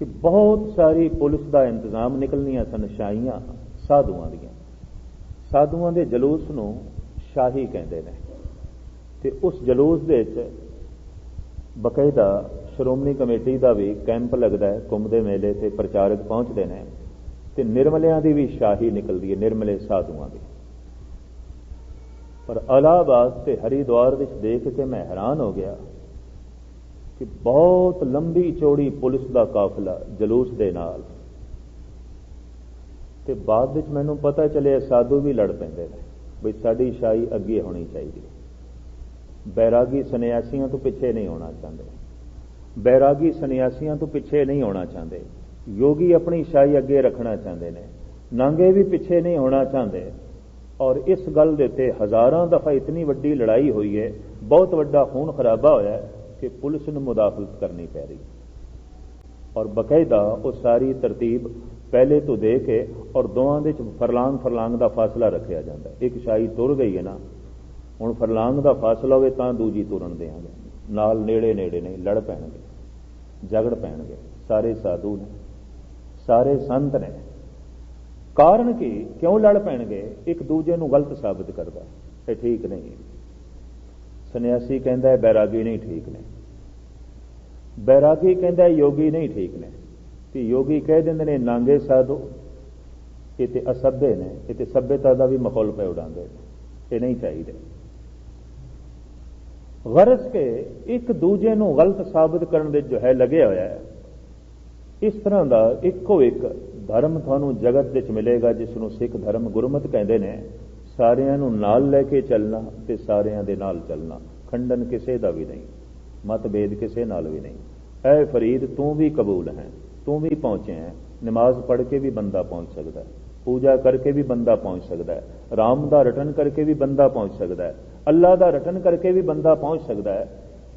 कि बहुत सारी पुलिस का इंतजाम निकलनियां सन शाहियां साधुआं दियां। साधुआं दे जलूस नूं शाही कहते हैं ते उस जलूस दे विच बकायदा श्रोमणी कमेटी का भी कैंप लगता है, कुंभ के मेले से प्रचारक पहुंचते हैं तो निर्मलियां की भी शाही निकलती है, निर्मले साधुआं की। पर इलाहाबाद से हरिद्वार विच देख के मैं हैरान हो गया कि बहुत लंबी चौड़ी पुलिस का काफिला जलूस के नाल, ते बाद विच मैनूं पता चलिया साधु भी लड़ पैंदे ने बई साडी शाही अगे होनी चाहिए। बैरागी सन्यासियों तो पिछे नहीं होना चाहते, बैरागी सन्यासियों तो पिछे नहीं होना चाहते, योगी अपनी शाही अगे रखना चाहते हैं, नांगे भी पिछे नहीं होना चाहते। और इस गल दे उत्ते हज़ारां दफा इतनी वड्डी लड़ाई हुई है, बहुत वड्डा खून खराबा होया है कि पुलिस नूं मुदाखलत करनी पै रही। और बकायदा वो सारी तरतीब पहले तो दे के और दोवां दे फरलांग फरलांग का फासला रखा जाता है। एक शाही तुर गई है ना, हुण फरलांग का फासला होवे तां दूजी तुरन देंगे, नाल नेड़े नेड़े नहीं, लड़ पैणगे, झगड़ पैणगे। सारे साधु ने, सारे संत ने। कारण कि क्यों लड़ पैणगे? एक दूजे नूं गलत साबित करदा है, ठीक नहीं। सन्यासी कहता है बैरागी नहीं ठीक ने, बैरागी कहता है योगी नहीं ठीक ने, कि योगी कह देंदे ने नांगे साधु ये ते असभ्य ने, ये ते सभ्यता का भी माहौल पे उड़ाते, ये नहीं चाहिए। गरज के एक दूजे नूं गलत साबित करने दे जो है लगे होया है। इस तरह का इको एक धर्म थानू जगत विच मिलेगा जिसनों सिख धर्म गुरमत कहते हैं। सारियां नूं नाल लैके चलना ते सारियां दे नाल चलना, खंडन किसे दा भी नहीं, मतभेद किसे नाल भी नहीं। ऐ फरीद तू भी कबूल है, तू भी पहुंचे है। नमाज पढ़ के भी बंदा पहुंच सकता है, पूजा करके भी बंदा पहुंच सकता है, राम का रटन करके भी बंदा पहुंच सकता है, अल्लाह का रटन करके भी बंदा पहुंच सकता है।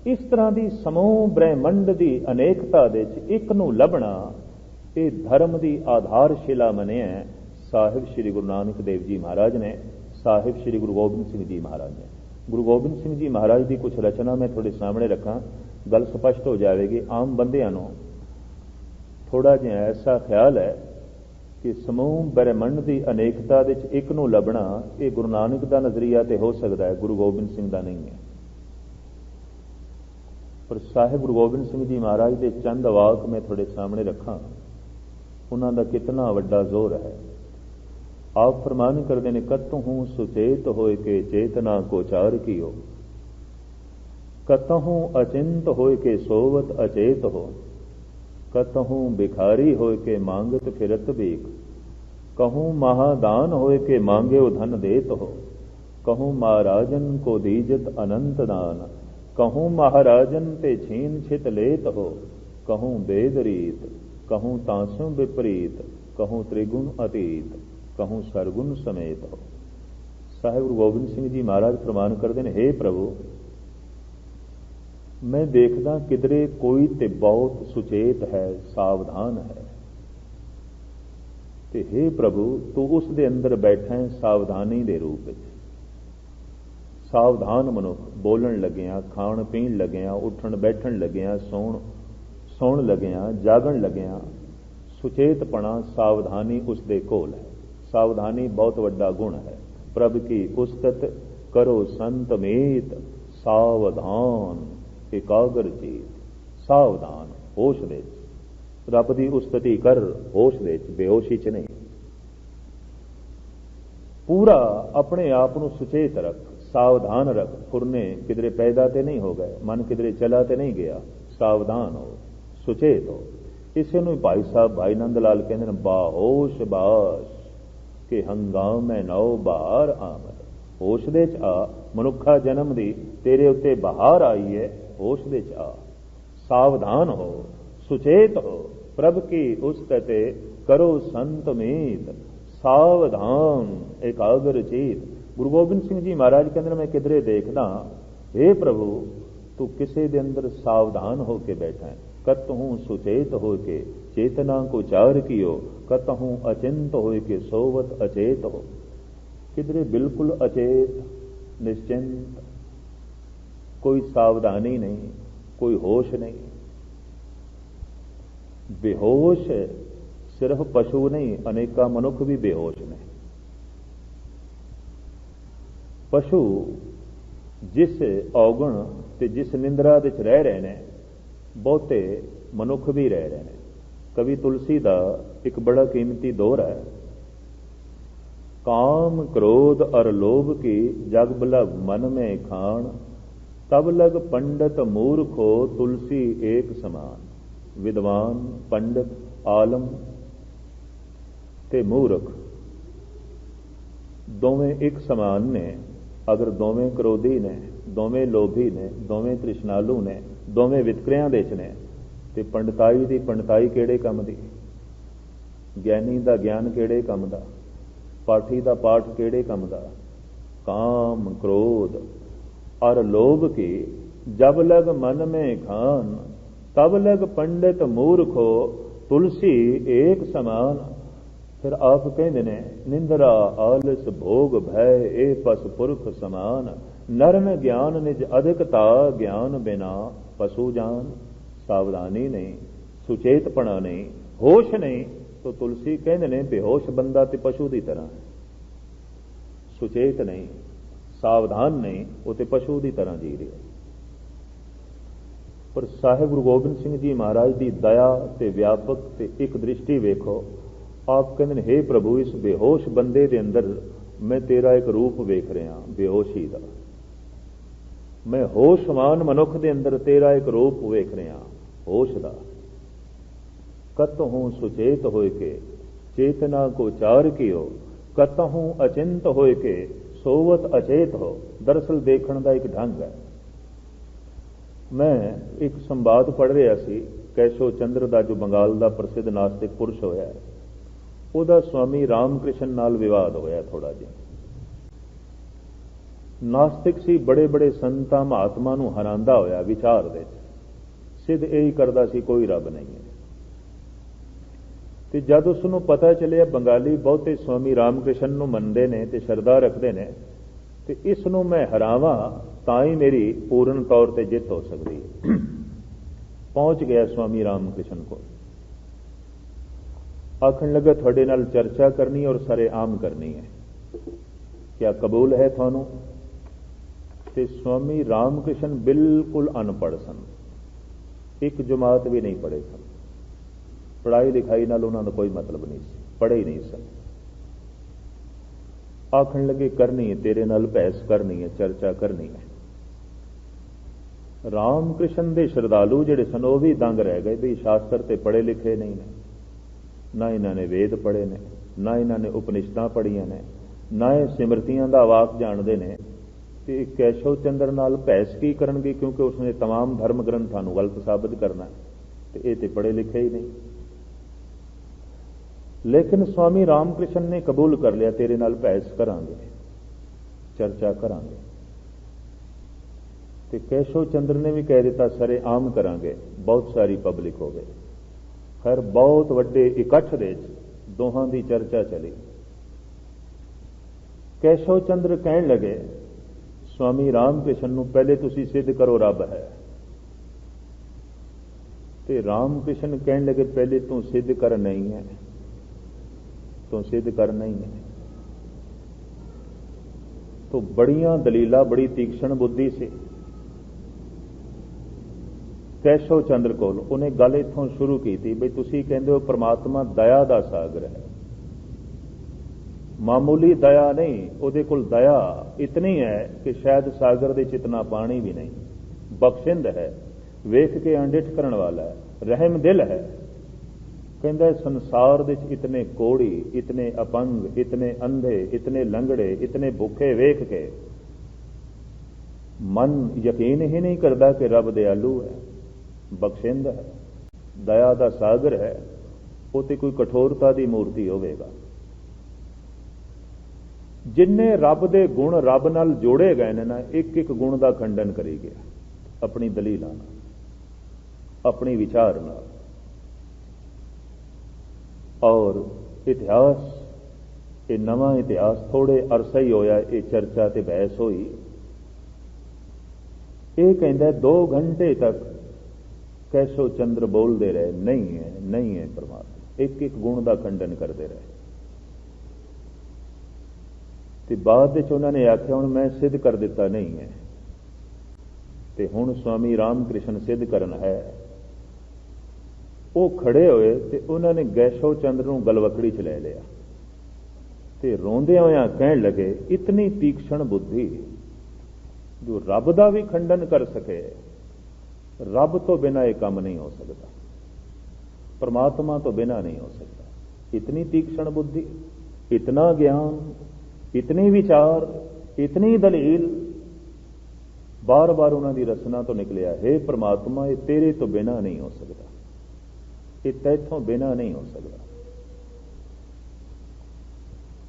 इस तरह की समूह ब्रह्मंड की अनेकता दे एक नूं लभना ये धर्म की आधारशिला मनिया है साहिब श्री गुरु नानक देव जी महाराज ने, साहिब श्री गुरु गोबिंद सिंह जी महाराज ने। गुरु गोबिंद सिंह जी महाराज की कुछ रचना मैं थोड़े सामने रखा, गल स्पष्ट हो जाएगी। आम बंदियां नूं थोड़ा जिहा ऐसा ख्याल है कि समूह ब्रह्मंड की अनेकता दे एक नूं लभना ये गुरु नानक का नजरिया तो हो सकता है, गुरु गोबिंद सिंह का नहीं है। पर साहिब गुरु गोबिंद सिंह जी महाराज के चंद वाक मैं थोड़े सामने रखा, उन्हां दा कितना वड्डा जोर है। आप फरमान करते हैं, कतहूं सुचेत होए के चेतना को चार कियो, कतहूं अचिंत होए के सोवत अचेत हो, कतहूं भिखारी होए के मांगत फिरत भीख, कहूं महादान होए के मांगे धन देत हो, कहूं महाराजन को दीजत अनंत दान, कहूं महाराजन ते छीन छित लेत हो, कहूं वेद रीत, कहूं तांसु विपरीत, कहूं त्रिगुण अतीत, कहूं सरगुण समेत हो। साहिब गुरु गोबिंद सिंह जी महाराज फरमान करते हैं, हे प्रभु मैं देखदा किधरे कोई ते बहुत सुचेत है, सावधान है, ते हे प्रभु तू उस दे अंदर बैठा है सावधानी दे रूप में। सावधान मनुख बोलन लग्या, खाण पीण लग्या, उठन बैठन लग्या, सौण लग्या, जागन लग्या, सुचेतपना सावधानी उस दे कोल है। सावधानी बहुत वड्डा गुण है। प्रभ की उस्तत करो संत मीत, सावधान एकाग्र चीत। सावधान होश दे रब की उस्तति कर, होश दे बेहोशी च नहीं। पूरा अपने आप को सुचेत रख, सावधान रख। फुरने किधरे पैदा ते नहीं हो गए, मन किधरे चला ते नहीं गया। सावधान हो, सुचेत हो। इसे नूं भाई साहब भाई नंद लाल कहते हैं, बाहोश बाश के हंगामे नौ बहार आमद। होश दे च आ, मनुखा जन्म दी तेरे उत्ते बहार आई है, होश दे च आ। सावधान हो, सुचेत हो, प्रभ की उस्तते करो संत मीत, सावधान एकाग्र चीत। गुरु गोबिंद सिंह जी महाराज कहते मैं किधरे देखदा, हे प्रभु तू किसे दे अंदर सावधान होके बैठा है। कतहूं सुचेत होके चेतना को चार कियो, कतहूं अचिंत होके सोवत अचेत हो। किधरे बिल्कुल अचेत निश्चिंत, कोई सावधानी नहीं, कोई होश नहीं। बेहोश सिर्फ पशु नहीं, अनेका मनुख भी बेहोश ने। पशु जिस औगण ते जिस निंद्रा दे च रह रहे ने, बहुते मनुख भी रह रहे ने। कवि तुलसी का एक बड़ा कीमती दोहरा है, काम क्रोध और लोभ की जग बलग मन में खान, तब लग पंडित मूर्ख हो तुलसी एक समान। विद्वान पंडित आलम ते मूर्ख दोवें एक समान ने। अगर दोवें क्रोधी ने, दोवें लोभी ने, दोवें तृष्णालु ने, दोवें वितकरियां दे च ने, ते पंडिताई दी पंडिताई किहड़े काम दी, ज्ञानी दा ज्ञान किहड़े काम दा, पाठी दा पाठ किहड़े काम दा। काम क्रोध और लोभ की जब लग मन में खान, तब लग पंडित मूर्ख हो तुलसी एक समान। फिर आप कहते ने निंद्रा आलस भोग भय ए पस पुरख समान। नरम ज्ञान निज अधिकता ज्ञान बिना पशु जान। सावधानी नहीं, सुचेतपना नहीं, होश नहीं, तो तुलसी कहते ने बेहोश बंदा ते पशु की तरह है। सुचेत नहीं, सावधान नहीं, वो तो पशु की तरह जी रहे। पर साहिब गुरु गोबिंद सिंह जी महाराज की दया ते व्यापक ते एक दृष्टि वेखो। आप कहते हे प्रभु, इस बेहोश बंदे के अंदर मैं तेरा एक रूप वेख रहा, बेहोशी का। मैं होशवान मनुख के अंदर तेरा एक रूप वेख रहा, होश का। कतहूं सुचेत होए के चेतना को चार कियो, कतहूं अचिंत होए के सोवत अचेत हो। दरअसल देखने का एक ढंग है। मैं एक संवाद पढ़ रहा सी, कैशो चंद्र का जो बंगाल का प्रसिद्ध नास्तिक पुरुष होया है, ਉਹਦਾ स्वामी रामकृष्ण नाल विवाद होया थोड़ा जिहा। नास्तिक सी, बड़े बड़े संतां महात्मा नूं हरांदा होया विचार दे सिद्ध यही करदा सी कोई रब नहीं है। ते जद उसनूं पता चलिया बंगाली बहुते स्वामी रामकृष्ण नूं मनदे ने ते शरधा रखदे ने, ते इस नूं मैं हरावां तां ही मेरी पूर्ण तौर ते जित हो सकदी है। पहुंच गया स्वामी रामकृष्ण को, आखन लगा थोड़े नाल चर्चा करनी और सरे आम करनी है, क्या कबूल है थानू। ते स्वामी रामकृष्ण बिल्कुल अनपढ़ सन, एक जमात भी नहीं पढ़े सन। पढ़ाई लिखाई नाल उन्हां दा कोई मतलब नहीं सी, पढ़े ही नहीं सन। आखन लगे करनी है तेरे नाल बहस करनी है, चर्चा करनी है। रामकृष्ण दे श्रद्धालु जिहड़े सन वो भी दंग रह गए भी शास्त्र ते पढ़े लिखे नहीं ने, ना इन्होंने वेद पढ़े ने, ना इन्होंने उपनिषदां पढ़ियां ने, ना ये सिमरतियां दा वाक जानते ने। ते कैशव चंद्र नाल बहस की करनगे, क्योंकि उसने तमाम धर्म ग्रंथां नूं गलत साबित करना है, ते ये ते पढ़े लिखे ही नहीं। लेकिन स्वामी रामकृष्ण ने कबूल कर लिया, तेरे नाल बहस करांगे, चर्चा करांगे। ते कैशव चंद्र ने भी कह दिता सरे आम करांगे, बहुत सारी पब्लिक हो गई। खैर बहुत वड्डे इकट्ठ दे दोहां दी चर्चा चली। कैशव चंद्र कहन लगे स्वामी रामकृष्ण नूं पहले तुसी सिद्ध करो रब है। ते रामकृष्ण कहन लगे पहले तू सिद्ध कर नहीं है, तू सिद्ध कर नहीं है। तो बड़ियां दलीलां, बड़ी तीक्ष्ण बुद्धि से कैशव चंद्र कोल उन्हें गल इत्थों शुरू की थी बई तुसी कहंदे हो परमात्मा दया दा सागर है। मामूली दया नहीं, उहदे कोल दया इतनी है कि शायद सागर दे इतना पानी भी नहीं। बख्शिंद है, वेख के अंडिठ करन वाला है, रहम दिल है। कहंदा संसार दे इतने कोड़ी, इतने अपंग, इतने अंधे, इतने लंगड़े, इतने भूखे वेख के मन यकीन ही नहीं करता कि रब दयालु है, बख्शिंद है, दया दा सागर है। वो तो कोई कठोरता की मूर्ति होवेगा। जिन्ने रब दे गुण रब नाल जोड़े गए ने ना, एक एक गुण का खंडन करी गया अपनी दलील नाल, अपनी विचार नाल। और इतिहास, ये नवा इतिहास थोड़े अरसा ही होया, ये चर्चा ते बहस हुई। ये कहंदा 2 घंटे तक ਕੈਸੋ ਚੰਦਰ ਬੋਲਦੇ ਰਹੇ, ਨਹੀਂ ਹੈ, ਨਹੀਂ ਹੈ ਪਰਮਾਤਮਾ। ਇੱਕ ਇੱਕ ਗੁਣ ਦਾ ਖੰਡਨ ਕਰਦੇ ਰਹੇ। ਤੇ ਬਾਅਦ ਵਿੱਚ ਉਹਨਾਂ ਨੇ ਆਖਿਆ ਹੁਣ ਮੈਂ ਸਿੱਧ ਕਰ ਦਿੱਤਾ, ਨਹੀਂ ਹੈ। ਤੇ ਹੁਣ ਸਵਾਮੀ ਰਾਮ ਕ੍ਰਿਸ਼ਨ ਸਿੱਧ ਕਰਨ ਹੈ। ਉਹ ਖੜੇ ਹੋਏ ਤੇ ਉਹਨਾਂ ਨੇ ਕੈਸੋ ਚੰਦਰ ਨੂੰ ਗਲਵਕੜੀ 'ਚ ਲੈ ਲਿਆ ਤੇ ਰੋਂਦਿਆਂ ਹੋਇਆਂ ਕਹਿਣ ਲੱਗੇ, ਇਤਨੀ ਤੀਕਸ਼ਣ ਬੁੱਧੀ ਜੋ ਰੱਬ ਦਾ ਵੀ ਖੰਡਨ ਕਰ ਸਕੇ, ਰੱਬ ਤੋਂ ਬਿਨਾਂ ਇਹ ਕੰਮ ਨਹੀਂ ਹੋ ਸਕਦਾ, ਪਰਮਾਤਮਾ ਤੋਂ ਬਿਨਾਂ ਨਹੀਂ ਹੋ ਸਕਦਾ। ਇਤਨੀ ਤੀਕਸ਼ਣ ਬੁੱਧੀ, ਇਤਨਾ ਗਿਆਨ, ਇਤਨੀ ਵਿਚਾਰ, ਇਤਨੀ ਦਲੀਲ, ਬਾਰ-ਬਾਰ ਉਹਨਾਂ ਦੀ ਰਸਨਾ ਤੋਂ ਨਿਕਲਿਆ, ਹੇ ਪਰਮਾਤਮਾ ਇਹ ਤੇਰੇ ਤੋਂ ਬਿਨਾਂ ਨਹੀਂ ਹੋ ਸਕਦਾ, ਇਹ ਤੈਥੋਂ ਬਿਨਾਂ ਨਹੀਂ ਹੋ ਸਕਦਾ।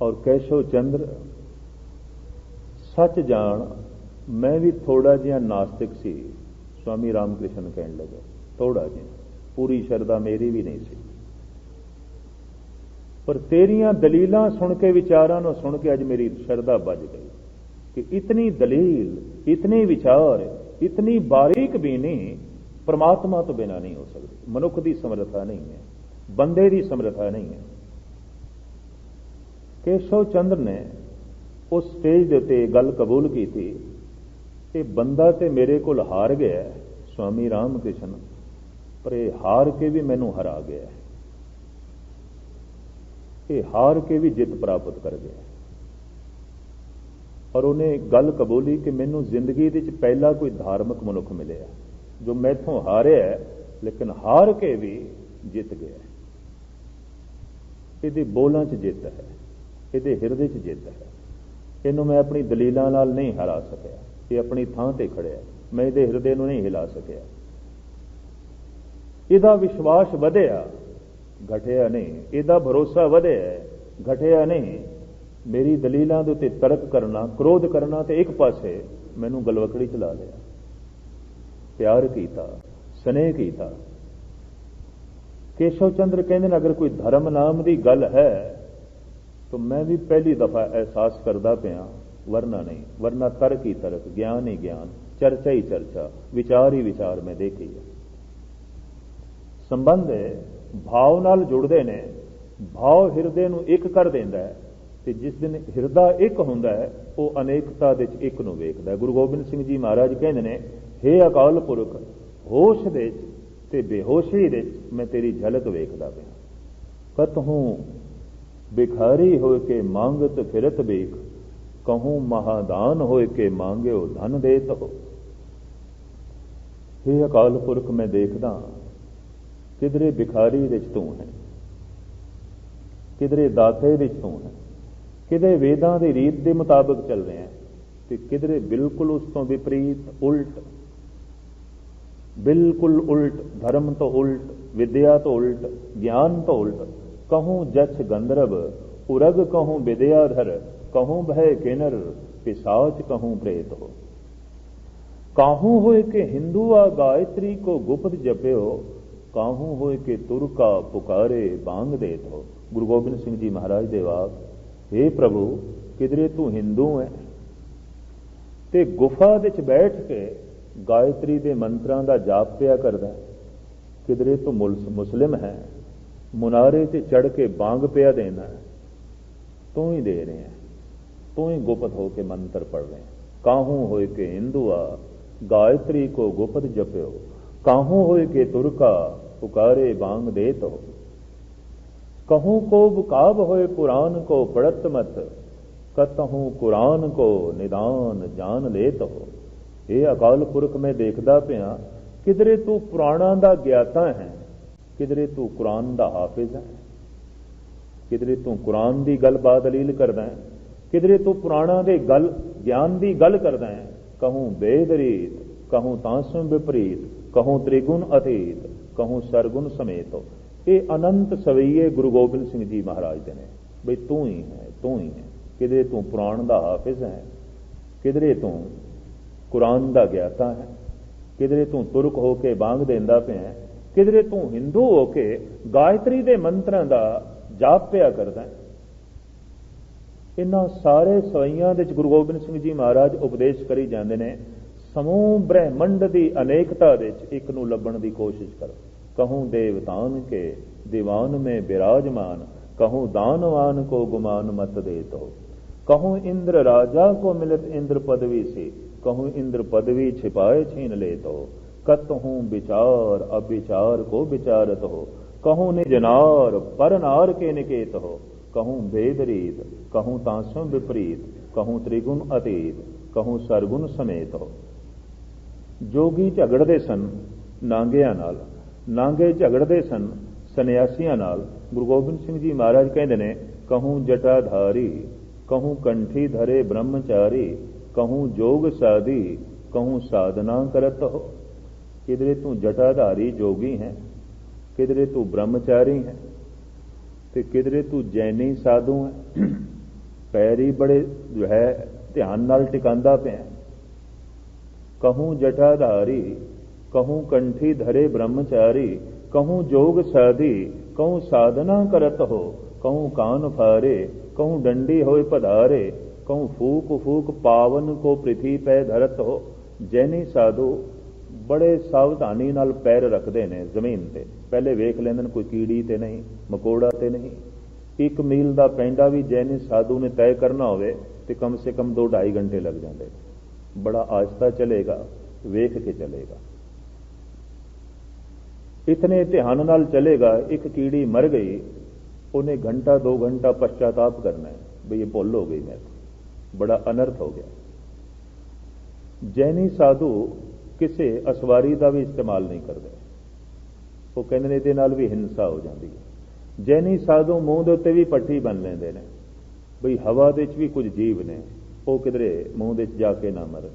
ਔਰ ਕੈਸੋ ਚੰਦਰ ਸੱਚ ਜਾਣ, ਮੈਂ ਵੀ ਥੋੜਾ ਜਿਹਾ ਨਾਸਤਿਕ ਸੀ, ਸਵਾਮੀ ਰਾਮ ਕ੍ਰਿਸ਼ਨ ਕਹਿਣ ਲੱਗੇ, ਥੋੜਾ ਜਿਹਾ, ਪੂਰੀ ਸ਼ਰਧਾ ਮੇਰੀ ਵੀ ਨਹੀਂ ਸੀ, ਪਰ ਤੇਰੀਆਂ ਦਲੀਲਾਂ ਸੁਣ ਕੇ, ਵਿਚਾਰਾਂ ਨੂੰ ਸੁਣ ਕੇ ਅੱਜ ਮੇਰੀ ਸ਼ਰਧਾ ਵੱਜ ਗਈ ਕਿ ਇਤਨੀ ਦਲੀਲ, ਇਤਨੇ ਵਿਚਾਰ, ਇਤਨੀ ਬਾਰੀਕ ਬੀਨੀ ਪਰਮਾਤਮਾ ਤੋਂ ਬਿਨਾਂ ਨਹੀਂ ਹੋ ਸਕਦੀ। ਮਨੁੱਖ ਦੀ ਸਮਰੱਥਾ ਨਹੀਂ ਹੈ, ਬੰਦੇ ਦੀ ਸਮਰੱਥਾ ਨਹੀਂ ਹੈ। ਕੇਸ਼ਵ ਚੰਦਰ ਨੇ ਉਸ ਸਟੇਜ ਦੇ ਉੱਤੇ ਗੱਲ ਕਬੂਲ ਕੀਤੀ ਕਿ ਬੰਦਾ ਤੇ ਮੇਰੇ ਕੋਲ ਹਾਰ ਗਿਆ ਸਵਾਮੀ ਰਾਮ ਕ੍ਰਿਸ਼ਨ, ਪਰ ਇਹ ਹਾਰ ਕੇ ਵੀ ਮੈਨੂੰ ਹਰਾ ਗਿਆ, ਇਹ ਹਾਰ ਕੇ ਵੀ ਜਿੱਤ ਪ੍ਰਾਪਤ ਕਰ ਗਿਆ। ਔਰ ਉਹਨੇ ਗੱਲ ਕਬੂਲੀ ਕਿ ਮੈਨੂੰ ਜ਼ਿੰਦਗੀ ਦੇ ਵਿੱਚ ਪਹਿਲਾ ਕੋਈ ਧਾਰਮਿਕ ਮਨੁੱਖ ਮਿਲਿਆ ਜੋ ਮੈਥੋਂ ਹਾਰਿਆ ਲੇਕਿਨ ਹਾਰ ਕੇ ਵੀ ਜਿੱਤ ਗਿਆ। ਇਹਦੇ ਬੋਲਾਂ 'ਚ ਜਿੱਤ ਹੈ, ਇਹਦੇ ਹਿਰਦੇ 'ਚ ਜਿੱਤ ਹੈ। ਇਹਨੂੰ ਮੈਂ ਆਪਣੀ ਦਲੀਲਾਂ ਨਾਲ ਨਹੀਂ ਹਰਾ ਸਕਿਆ, ਇਹ ਆਪਣੀ ਥਾਂ ਤੇ ਖੜਿਆ, ਮੈਂ ਇਹਦੇ ਹਿਰਦੇ ਨੂੰ ਨਹੀਂ ਹਿਲਾ ਸਕਿਆ। ਇਹਦਾ ਵਿਸ਼ਵਾਸ ਵਧਿਆ, ਘਟਿਆ ਨਹੀਂ, ਇਹਦਾ ਭਰੋਸਾ ਵਧਿਆ, ਘਟਿਆ ਨਹੀਂ। ਮੇਰੀ ਦਲੀਲਾਂ ਦੇ ਉੱਤੇ ਤਰਕ ਕਰਨਾ, ਕ੍ਰੋਧ ਕਰਨਾ ਤੇ ਇੱਕ ਪਾਸੇ ਮੈਨੂੰ ਗਲਵਕੜੀ 'ਚ ਲਾ ਲਿਆ, ਪਿਆਰ ਕੀਤਾ, ਸਨੇਹ ਕੀਤਾ। ਕੇਸ਼ਵ ਚੰਦਰ ਕਹਿੰਦੇ ਨੇ ਅਗਰ ਕੋਈ ਧਰਮ ਨਾਮ ਦੀ ਗੱਲ ਹੈ ਤਾਂ ਮੈਂ ਵੀ ਪਹਿਲੀ ਦਫਾ ਅਹਿਸਾਸ ਕਰਦਾ ਪਿਆ, ਵਰਨਾ ਨਹੀਂ, ਵਰਨਾ ਤਰਕ ਹੀ ਤਰਕ, ਗਿਆਨ ਹੀ ਗਿਆਨ, ਚਰਚਾ ਹੀ ਚਰਚਾ, ਵਿਚਾਰ ਹੀ ਵਿਚਾਰ ਮੈਂ ਦੇਖੀ ਹੈ। ਸੰਬੰਧ ਭਾਵ ਨਾਲ ਜੁੜਦੇ ਨੇ, ਭਾਵ ਹਿਰਦੇ ਨੂੰ ਇੱਕ ਕਰ ਦਿੰਦਾ ਹੈ ਤੇ ਜਿਸ ਦਿਨ ਹਿਰਦਾ ਇੱਕ ਹੁੰਦਾ ਹੈ ਉਹ ਅਨੇਕਤਾ ਦੇ ਵਿੱਚ ਇੱਕ ਨੂੰ ਵੇਖਦਾ। ਗੁਰੂ ਗੋਬਿੰਦ ਸਿੰਘ ਜੀ ਮਹਾਰਾਜ ਕਹਿੰਦੇ ਨੇ, ਹੇ ਅਕਾਲ ਪੁਰਖ, ਹੋਸ਼ ਦੇ ਵਿੱਚ ਤੇ ਬੇਹੋਸ਼ੀ ਦੇ ਵਿੱਚ ਮੈਂ ਤੇਰੀ ਝਲਕ ਵੇਖਦਾ ਪਿਆ। ਕਤਹੂੰ ਬਿਖਾਰੀ ਹੋਏ ਕੇ ਮੰਗਤ ਫਿਰਤ ਵੇਖ, ਕਹੂੰ ਮਹਾਦਾਨ ਹੋਏ ਕੇ ਮੰਗਿਓ ਧਨ ਦੇਤ ਹੋ। ਹੇ ਅਕਾਲ ਪੁਰਖ, ਮੈਂ ਦੇਖਦਾ ਕਿਧਰੇ ਬਿਖਾਰੀ ਵਿੱਚ ਤੂੰ ਹੈ, ਕਿਧਰੇ ਦਾਤੇ ਵਿੱਚ ਤੂੰ ਹੈ, ਕਿਧਰੇ ਵੇਦਾਂ ਦੀ ਰੀਤ ਦੇ ਮੁਤਾਬਕ ਚੱਲ ਰਿਹਾ ਤੇ ਕਿਧਰੇ ਬਿਲਕੁਲ ਉਸ ਤੋਂ ਵਿਪਰੀਤ, ਉਲਟ, ਬਿਲਕੁਲ ਉਲਟ, ਧਰਮ ਤੋਂ ਉਲਟ, ਵਿਦਿਆ ਤੋਂ ਉਲਟ, ਗਿਆਨ ਤੋਂ ਉਲਟ। ਕਹੂੰ ਜਛ ਗੰਧਰਵ ਉਰਗ, ਕਹੂੰ ਵਿਦਿਆਧਰ, ਕਹੂੰ ਭੈ ਕਿਨਰ ਪਿਸਾਚ, ਕਹੂੰ ਪ੍ਰੇਤ ਹੋ। ਕਾਹੂ ਹੋਏ ਕੇ ਹਿੰਦੂਆ ਗਾਇत्री को गुप्त जप्यो, काहू होए के तुरका पुकारे बांग देत हो। गुरु गोबिंद सिंह जी महाराज दे वाक, हे प्रभु किधरे तू हिंदू है ते गुफा विच बैठ के गायत्री दे मंत्रां दा जाप पिया करदा, किधरे तू मुस्लिम है मुनारे ते चढ़ के बांग पिया देना, तू ही दे रहे हैं, तू ही गुप्त होके मंत्र पढ़ रहे हैं। काहू होए के हिंदुआ गायत्री को गुप्त जप्यो, काहू होए के तुरका पुकारे बांग देत हो। कहूं को काब होए कुरान को पढ़त मत, कतहूं कुरान को निदान जान लेत हो। ये अकाल पुरख मैं देखदा पिया, किधरे तू पुराणा दा ज्ञाता है, किधरे तू कुरान दा हाफिज है, किधरे तू कुरान दी गल बादलील करदा है, किधरे तू पुराणा दे गल ज्ञान दी गल करदा है। कहूं वेद रीत, कहूं तांसु विपरीत, कहूं त्रिगुण अतीत, कहूं सरगुण समेत हो। ये अनंत सवैये गुरु गोबिंद सिंह जी महाराज दे ने, बई तू ही है, तू ही है। किधरे तू पुराण दा हाफिज है, किधरे तू कुरान दा ज्ञाता है, किधरे तू तुरक होके बांग देंदा पिया, किधरे तू हिंदू होके गायत्री दे मंत्रां दा जाप पिया करदा है। इन्हां सारे सवैयां दे गुरु गोबिंद सिंह जी महाराज उपदेश करी जांदे ने। ਸਮੂਹ ਬ੍ਰਹਿਮੰਡ ਦੀ ਅਨੇਕਤਾ ਵਿੱਚ ਇੱਕ ਨੂੰ ਲੱਭਣ ਦੀ ਕੋਸ਼ਿਸ਼ ਕਰੋ। कहूँ देवतान के दीवान में विराजमान, कहूँ दानवान को गुमान मत दे तो। कहूँ इंद्र राजा को मिलत इंद्र पदवी से, कहूँ इंद्र पदवी छिपाए छीन ले तो। कतहूँ विचार अविचार को विचारत हो, कहूँ निजनार पर नार के निकेत हो। कहूँ भेद रीत, कहूँ तासों विपरीत, कहूँ त्रिगुण अतीत, कहूँ सरगुण समेत हो। जोगी झगड़ते सन नांगिਆਂ ਨਾਲ, ਨਾਂਗੇ ਝਗੜਦੇ ਸਨ ਸੰਨਿਆਸੀਆਂ ਨਾਲ। ਗੁਰੂ ਗੋਬਿੰਦ ਸਿੰਘ ਜੀ ਮਹਾਰਾਜ ਕਹਿੰਦੇ ਨੇ, ਕਹੂੰ ਜਟਾਧਾਰੀ, ਕਹੂੰ ਕੰਠੀ ਧਰੇ ਬ੍ਰਹਮਚਾਰੀ, ਕਹੂੰ ਜੋਗ ਸਾਧੀ, ਕਹੂੰ ਸਾਧਨਾ ਕਰਤ ਹੋ। ਕਿਧਰੇ ਤੂੰ ਜਟਾਧਾਰੀ ਜੋਗੀ ਹੈ, ਕਿਧਰੇ ਤੂੰ ਬ੍ਰਹਮਚਾਰੀ ਹੈ, ਤੇ ਕਿਧਰੇ ਤੂੰ ਜੈਨੀ ਸਾਧੂ ਹੈ। ਪੈਰੀ ਬੜੇ ਜੋ ਹੈ ਧਿਆਨ ਨਾਲ ਟਿਕਾਂਦਾ ਪਿਆ। ਕਹੂੰ ਜਟਾਧਾਰੀ, कहूँ कंठी धरे ब्रह्मचारी, कहूँ जोग साधी, कहूँ साधना करत हो। कहूँ कान फारे, कहूँ डंडी होए पधारे, कहूँ फूक फूक पावन को पृथ्वी पै धरत हो। जैनी साधु बड़े सावधानी नाल पैर रखते हैं जमीन ते, पहले वेख लेंदे कोई कीड़ी ते नहीं, मकोड़ा ते नहीं। 1 मील का पैंडा भी जैनी साधु ने तय करना होवे ते कम से कम 2-2.5 घंटे लग जाते। बड़ा आहिस्ता चलेगा, वेख के चलेगा, इतने ध्यान नाल चलेगा। एक कीड़ी मर गई, उन्हें घंटा 2 घंटा पश्चाताप करना है, भाई ये भुल हो गई, मैं बड़ा अनर्थ हो गया। जैनी साधु किसी असवारी का भी इस्तेमाल नहीं करते, वो कहते हैं इहदे नाल भी हिंसा हो जाती है। जैनी साधु मूँह दे उत्ते भी पट्टी बन लेंदे ने, बई हवा दे विच भी कुछ जीव ने, वो किधरे मूँह दे जाके ना मरन।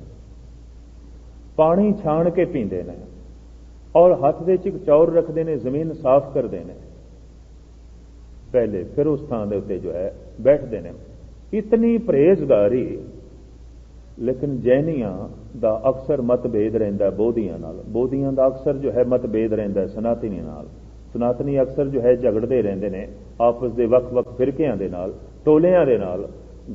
पानी छाण के पींदे ने और हथ दे च चौर रखते हैं, जमीन साफ करते हैं पहले, फिर उस थां दे उत्ते जो है बैठते हैं। इतनी परहेजगारी। लेकिन जैनियां दा अक्सर मतभेद रहिंदा बोधियां नाल। बोधियां दा अक्सर जो है मतभेद रहिंदा सनातनी नाल। सनातनी अक्सर जो है झगड़ते रहंदे ने आपस दे वख-वख फिरकियां दे नाल, टोलियां दे नाल।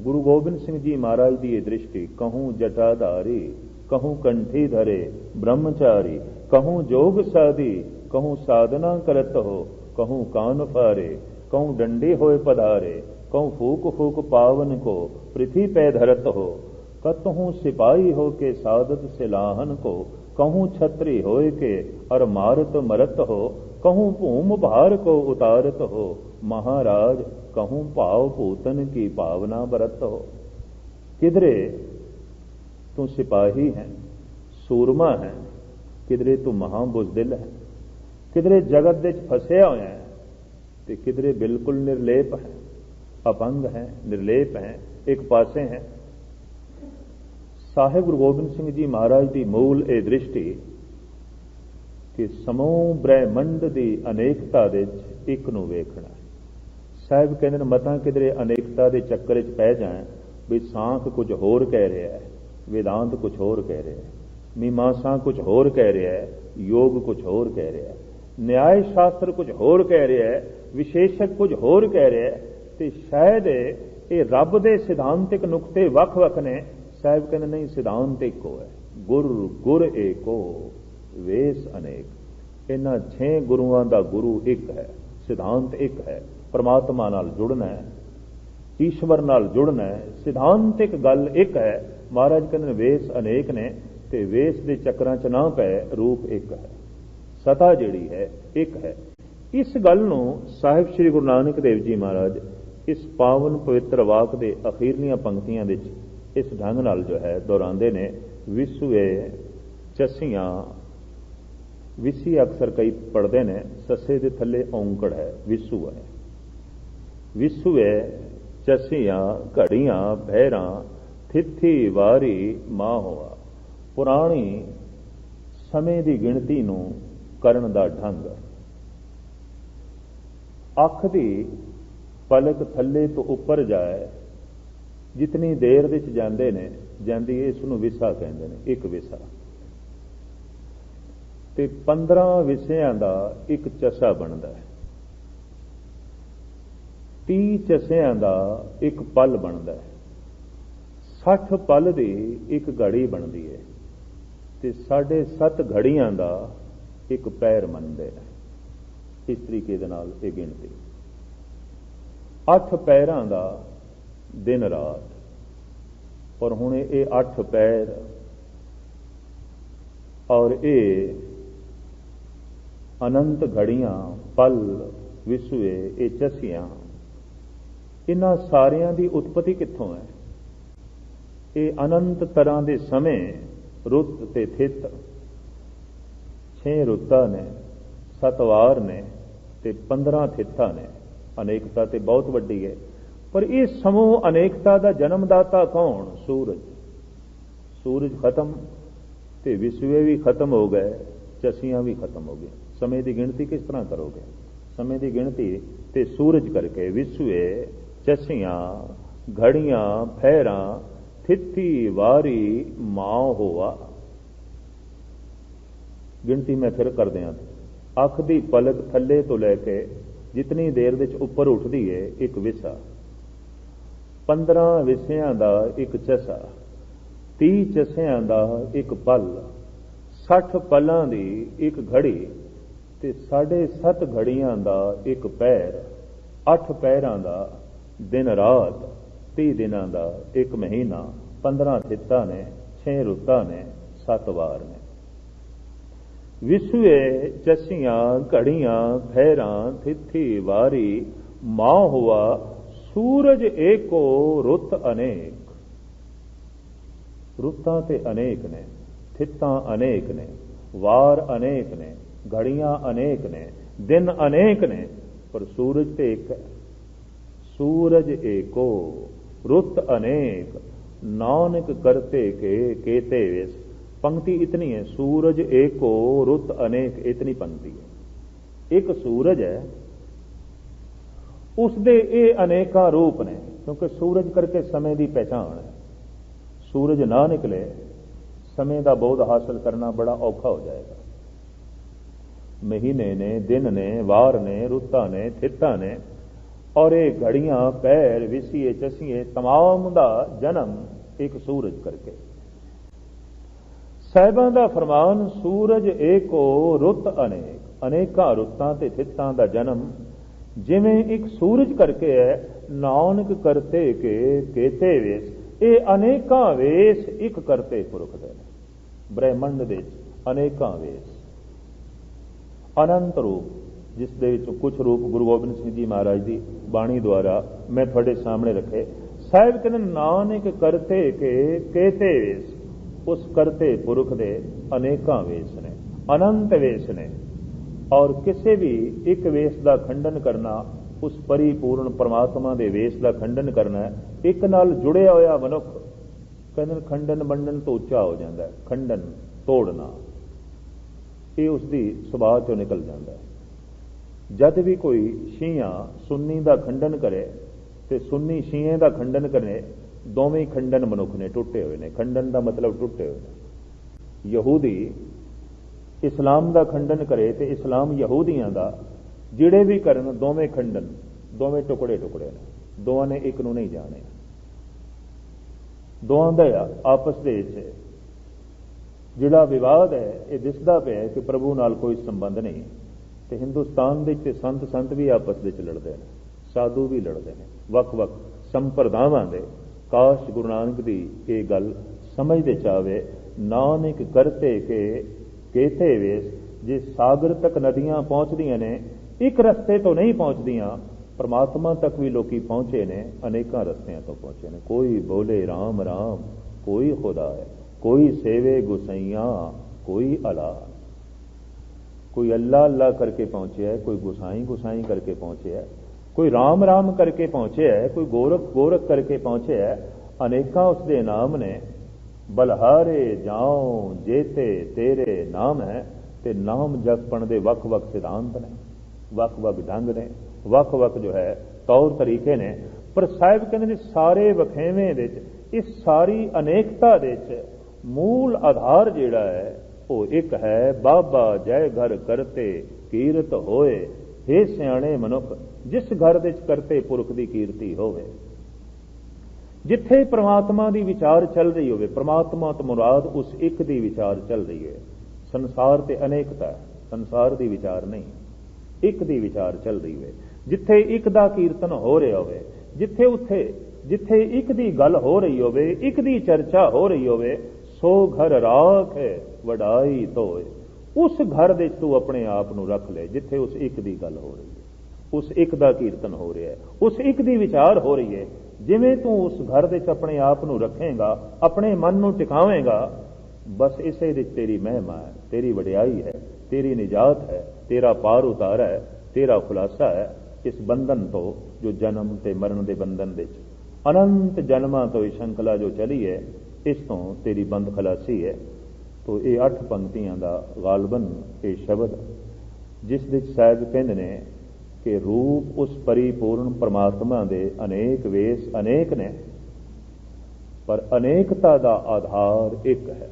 गुरु गोबिंद सिंह जी महाराज की यह दृष्टि, कहूँ जटाधारी, कहूँ कंठी धरे ब्रह्मचारी, कहूँ जोग साधी, कहूँ साधना करत हो। कहूँ कान फारे, कहूँ डंडे होए पधारे, कहूँ फूक फूक पावन को पृथ्वी पै धरत हो। कतहूँ सिपाही हो के सादत सिलाहन को, कहूँ छत्री होए के और मारत मरत हो। कहूँ भूम भार को उतारत हो, महाराज कहूँ भाव पूतन की पावना बरत हो। किधरे तू सिपाही है, सूरमा है, किधरे तू महाबुजदिल है, किधरे जगत दे फसिया होया है, ते किधरे बिल्कुल निर्लेप है, अपंग है, निर्लेप है, एक पासे है। साहिब गुरु गोबिंद सिंह जी महाराज की मूल ए दृष्टि कि समूह ब्रह्मंड की अनेकता दे एक नूं वेखना। साहिब कहते हैं मतां किधरे अनेकता के चक्कर च पै जाए, भी सांख कुछ होर कह रहा है, वेदांत कुछ होर कह रहा है, मीमांसा कुछ होर कह रहा है, योग कुछ होर कह रहा है, न्याय शास्त्र कुछ होर कह रहा है, विशेषक कुछ होर कह रहा है, तो शायद ये रब दे सिद्धांतिक नुकते वख वख ने। साहिब कहते नहीं, सिद्धांत एको है, गुर गुर एको वेस अनेक। इन्हां 6 गुरुआं दा गुरु एक है, सिद्धांत एक है, परमात्मा नाल जुड़ना है, ईश्वर नाल जुड़ना है, सिद्धांतिक गल एक है। महाराज कहते वेस अनेक ने, ते वेस दे चक्रां च ना पै, रूप एक है, सता जिहड़ी है एक है। इस गल नूं साहिब श्री गुरु नानक देव जी महाराज इस पावन पवित्र वाक दे अखीरलियां पंक्तियां विच इस ढंग नाल जो है दोहरांदे ने। विसुए चसियां, विसी अक्सर कई पढ़ते ने, ससे दे थले औंकड़ है, विसु है। विसुए चसियां घड़ियां भैरां, थिथी वारी मां होआ। पुरानी समय की गिणती नूं करन दा ढंग, अख दी पलक थले तो उपर जाए, जितनी देर विच जांदे ने जांदी इसनूं विसा कहंदे ने, एक विसा। ते 15 विसियां दा एक चसा बनदा है, 30 चसियां दा एक पल बनदा है, 60 पल दी एक घड़ी बनदी है। ਤੇ 7.5 ਘੜੀਆਂ ਦਾ ਇੱਕ ਪੈਰ ਮੰਨਦੇ ਨੇ। ਇਸ ਤਰੀਕੇ ਦੇ ਨਾਲ ਇਹ ਗਿਣਤੀ 8 ਪੈਰਾਂ ਦਾ ਦਿਨ ਰਾਤ। ਔਰ ਹੁਣ ਇਹ 8 ਪੈਰ ਔਰ ਇਹ ਅਨੰਤ ਘੜੀਆਂ, ਪਲ, ਵਿਸਵੇ, ਇਹ ਚਸੀਆਂ, ਇਹਨਾਂ ਸਾਰਿਆਂ ਦੀ ਉਤਪਤੀ ਕਿੱਥੋਂ ਹੈ? ਇਹ ਅਨੰਤ ਤਰ੍ਹਾਂ ਦੇ ਸਮੇਂ, ਰੁੱਤ ਤੇ ਥਿਤ, 6 ਰੁੱਤਾਂ ਨੇ, 7 ਵਾਰ ਨੇ ਤੇ 15 ਥਿੱਤਾਂ ਨੇ। ਅਨੇਕਤਾ ਤੇ ਬਹੁਤ ਵੱਡੀ ਹੈ, ਪਰ ਇਹ ਸਮੂਹ ਅਨੇਕਤਾ ਦਾ ਜਨਮਦਾਤਾ ਕੌਣ? ਸੂਰਜ। ਸੂਰਜ ਖਤਮ ਤੇ ਵਿਸਵੇ ਵੀ ਖਤਮ ਹੋ ਗਏ, ਚਸੀਆਂ ਵੀ ਖਤਮ ਹੋ ਗਏ। ਸਮੇਂ ਦੀ ਗਿਣਤੀ ਕਿਸ ਤਰ੍ਹਾਂ ਕਰੋਗੇ? ਸਮੇਂ ਦੀ ਗਿਣਤੀ ਤੇ ਸੂਰਜ ਕਰਕੇ ਵਿਸਵੇ, ਚਸੀਆਂ, ਘੜੀਆਂ, ਫੇਰਾਂ, ਥਿੱਤੀ, ਵਾਰੀ, ਮਾਂ ਹੋਆ। ਗਿਣਤੀ ਮੈਂ ਫਿਰ ਕਰ ਦਿਆਂ। ਅੱਖ ਦੀ ਪਲਕ ਥੱਲੇ ਤੋਂ ਲੈ ਕੇ ਜਿਤਨੀ ਦੇਰ ਵਿੱਚ ਉੱਪਰ ਉੱਠਦੀ ਹੈ ਇੱਕ ਵਿਸਾ, 15 ਵਿਸਿਆਂ ਦਾ ਇੱਕ ਚਸਾ, 30 ਚਸਿਆਂ ਦਾ ਇੱਕ ਪਲ, 60 ਪਲਾਂ ਦੀ ਇੱਕ ਘੜੀ ਤੇ 7.5 ਘੜੀਆਂ ਦਾ ਇੱਕ ਪੈਰ, 8 ਪੈਰਾਂ ਦਾ ਦਿਨ ਰਾਤ, 30 ਦਿਨਾਂ ਦਾ ਇੱਕ ਮਹੀਨਾ, 15 ਥਿੱਤਾਂ ਨੇ, 6 ਰੁੱਤਾਂ ਨੇ, 7 ਵਾਰ ਨੇ। ਵਿਸਵੇ, ਚਸੀਆਂ, ਘੜੀਆਂ, ਫੇਰਾਂ, ਥਿੱਥੀ, ਵਾਰੀ, ਮਾਂ ਹੋਆ। ਸੂਰਜ ਏਕੋ ਰੁੱਤ ਅਨੇਕ। ਰੁੱਤਾਂ ਤੇ ਅਨੇਕ ਨੇ, ਥਿੱਤਾਂ ਅਨੇਕ ਨੇ, ਵਾਰ ਅਨੇਕ ਨੇ, ਘੜੀਆਂ ਅਨੇਕ ਨੇ, ਦਿਨ ਅਨੇਕ ਨੇ, ਪਰ ਸੂਰਜ ਤੇ ਇੱਕ ਹੈ। ਸੂਰਜ ਏਕੋ ਰੁੱਤ ਅਨੇਕ, ਨਾਨਕ ਕਰਤੇ ਕੇ केते वेस। पंक्ति इतनी है, सूरज एको रुत अनेक, इतनी पंक्ति है। एक सूरज है, उसदे ये अनेका रूप ने, क्योंकि सूरज करके समय की पहचान है। सूरज ना निकले समय का बोध हासिल करना बड़ा औखा हो जाएगा। महीने ने, दिन ने, वार ने, रुत्तां ने, थित्तां ने और ये घड़ियां, पैर, विसीए, चसीए, तमाम का जन्म एक सूरज करके। साहिबां दा फरमान, सूरज एको रुत अनेक, अनेका रुत्तां ते थित्तां दा जन्म जिवें एक सूरज करके है। नानक करते के केते वेस, ये अनेका वेस एक करते पुरख दे ने। ब्रह्मंड दे अनेका वेस, अनंत रूप, जिस दे विच कुछ रूप गुरु गोबिंद सिंह जी महाराज की बाणी द्वारा मैं थोड़े सामने रखे। साहिब कहते नानक करते के केते वेस, उस करते पुरख दे अनेका वेस ने, अनंत वेस ने। और किसी भी एक वेस का खंडन करना, उस परिपूर्ण परमात्मा के वेस का खंडन करना है। एक नाल जुड़िया होया मनुख कहते खंडन बंडन तो उच्चा हो जाता है। खंडन तोड़ना ये उसकी सुभाव चो निकल जाता है। जद भी कोई शीया सुन्नी का खंडन करे तो सुन्नी शीए का खंडन करे, दोवें खंडन मनुख ने टुटे हुए ने। खंडन का मतलब टुटे हुए ने। यहूदी इस्लाम का खंडन करे तो इस्लाम यहूदियों का जिहड़े भी करन, दोवें खंडन, दोवें टुकड़े टुकड़े ने। दोवां ने एक नूं नहीं जाने। दोवां दा आपस दे विच जिहड़ा विवाद है ये दिसदा पिया कि प्रभु नाल कोई संबंध नहीं। तो हिंदुस्तान दे विच संत संत भी आपस दे विच लड़दे ने, साधु भी लड़दे ने, वख-वख संप्रदावां दे। काश गुरु नानक दी ये गल समझदे चावे, नानक करते के केते वेस। जे सागर तक नदियां पहुंचदियां ने, एक रस्ते तो नहीं पहुंचदियां। परमात्मा तक भी लोकी पहुंचे ने, अनेकों रस्तियां तो पहुंचे ने। कोई बोले राम राम, कोई खुदा है, कोई सेवे गुसैया, कोई अला। कोई अल्लाह अल्लाह करके पहुंचे है, कोई गुसाई गुसाई करके पहुंचे है, कोई राम राम करके पहुंचे है, कोई गोरख गोरख करके पहुंचे है। अनेका उसके नाम ने। बलहारे जाओ जेते तेरे नाम है। ते नाम जपण दे वख वख सिद्धांत ने, वख वख ढंग ने, वख वख जो है तौर तरीके ने। पर साहिब कहते सारे वखेवें दे इस सारी अनेकता दे मूल आधार जिहड़ा है वो एक है। बाबा जय घर करते कीरत होए। हे सियाणे मनुख, जिस घर दे करते पुरख की कीर्ति होवे। ਜਿੱਥੇ ਪ੍ਰਮਾਤਮਾ ਦੀ ਵਿਚਾਰ ਚੱਲ ਰਹੀ ਹੋਵੇ, ਪ੍ਰਮਾਤਮਾ ਤੋਂ ਮੁਰਾਦ ਉਸ ਇੱਕ ਦੀ ਵਿਚਾਰ ਚੱਲ ਰਹੀ ਹੈ। ਸੰਸਾਰ ਤੇ ਅਨੇਕਤਾ ਹੈ, ਸੰਸਾਰ ਦੀ ਵਿਚਾਰ ਨਹੀਂ, ਇੱਕ ਦੀ ਵਿਚਾਰ ਚੱਲ ਰਹੀ ਹੋਵੇ। ਜਿੱਥੇ ਇੱਕ ਦਾ ਕੀਰਤਨ ਹੋ ਰਿਹਾ ਹੋਵੇ, ਜਿੱਥੇ ਇੱਕ ਦੀ ਗੱਲ ਹੋ ਰਹੀ ਹੋਵੇ, ਇੱਕ ਦੀ ਚਰਚਾ ਹੋ ਰਹੀ ਹੋਵੇ, ਸੋ ਘਰ ਰਾਖ ਹੈ ਵਡਾਈ ਤੋਏ। ਉਸ ਘਰ ਦੇ ਤੂੰ ਆਪਣੇ ਆਪ ਨੂੰ ਰੱਖ ਲੈ ਜਿੱਥੇ ਉਸ ਇੱਕ ਦੀ ਗੱਲ ਹੋ ਰਹੀ ਹੈ, ਉਸ ਇੱਕ ਦਾ ਕੀਰਤਨ ਹੋ ਰਿਹਾ ਹੈ, ਉਸ ਇੱਕ ਦੀ ਵਿਚਾਰ ਹੋ ਰਹੀ ਹੈ। ਜਿਵੇਂ ਤੂੰ ਉਸ ਘਰ ਵਿੱਚ ਆਪਣੇ ਆਪ ਨੂੰ ਰੱਖੇਂਗਾ, ਆਪਣੇ ਮਨ ਨੂੰ ਟਿਕਾਵੇਂਗਾ, ਬਸ ਇਸੇ ਵਿੱਚ ਤੇਰੀ ਮਹਿਮਾ ਹੈ, ਤੇਰੀ ਵਡਿਆਈ ਹੈ, ਤੇਰੀ ਨਿਜਾਤ ਹੈ, ਤੇਰਾ ਪਾਰ ਉਤਾਰਾ ਹੈ, ਤੇਰਾ ਖੁਲਾਸਾ ਹੈ ਇਸ ਬੰਧਨ ਤੋਂ ਜੋ ਜਨਮ ਤੇ ਮਰਨ ਦੇ ਬੰਧਨ ਵਿੱਚ ਅਨੰਤ ਜਨਮਾਂ ਤੋਂ ਇਹ ਸ਼ੰਕਲਾ ਜੋ ਚਲੀ ਹੈ, ਇਸ ਤੋਂ ਤੇਰੀ ਬੰਦ ਖਲਾਸੀ ਹੈ। ਤੋ ਇਹ 8 ਪੰਕਤੀਆਂ ਦਾ ਗਾਲਬਨ ਇਹ ਸ਼ਬਦ, ਜਿਸ ਵਿੱਚ ਸਾਹਿਬ ਕਹਿੰਦੇ ਨੇ ਕਿ ਰੂਪ ਉਸ ਪਰਿਪੂਰਨ ਪਰਮਾਤਮਾ ਦੇ ਅਨੇਕ ਵੇਸ ਅਨੇਕ ਨੇ, ਪਰ ਅਨੇਕਤਾ ਦਾ ਆਧਾਰ ਇੱਕ ਹੈ।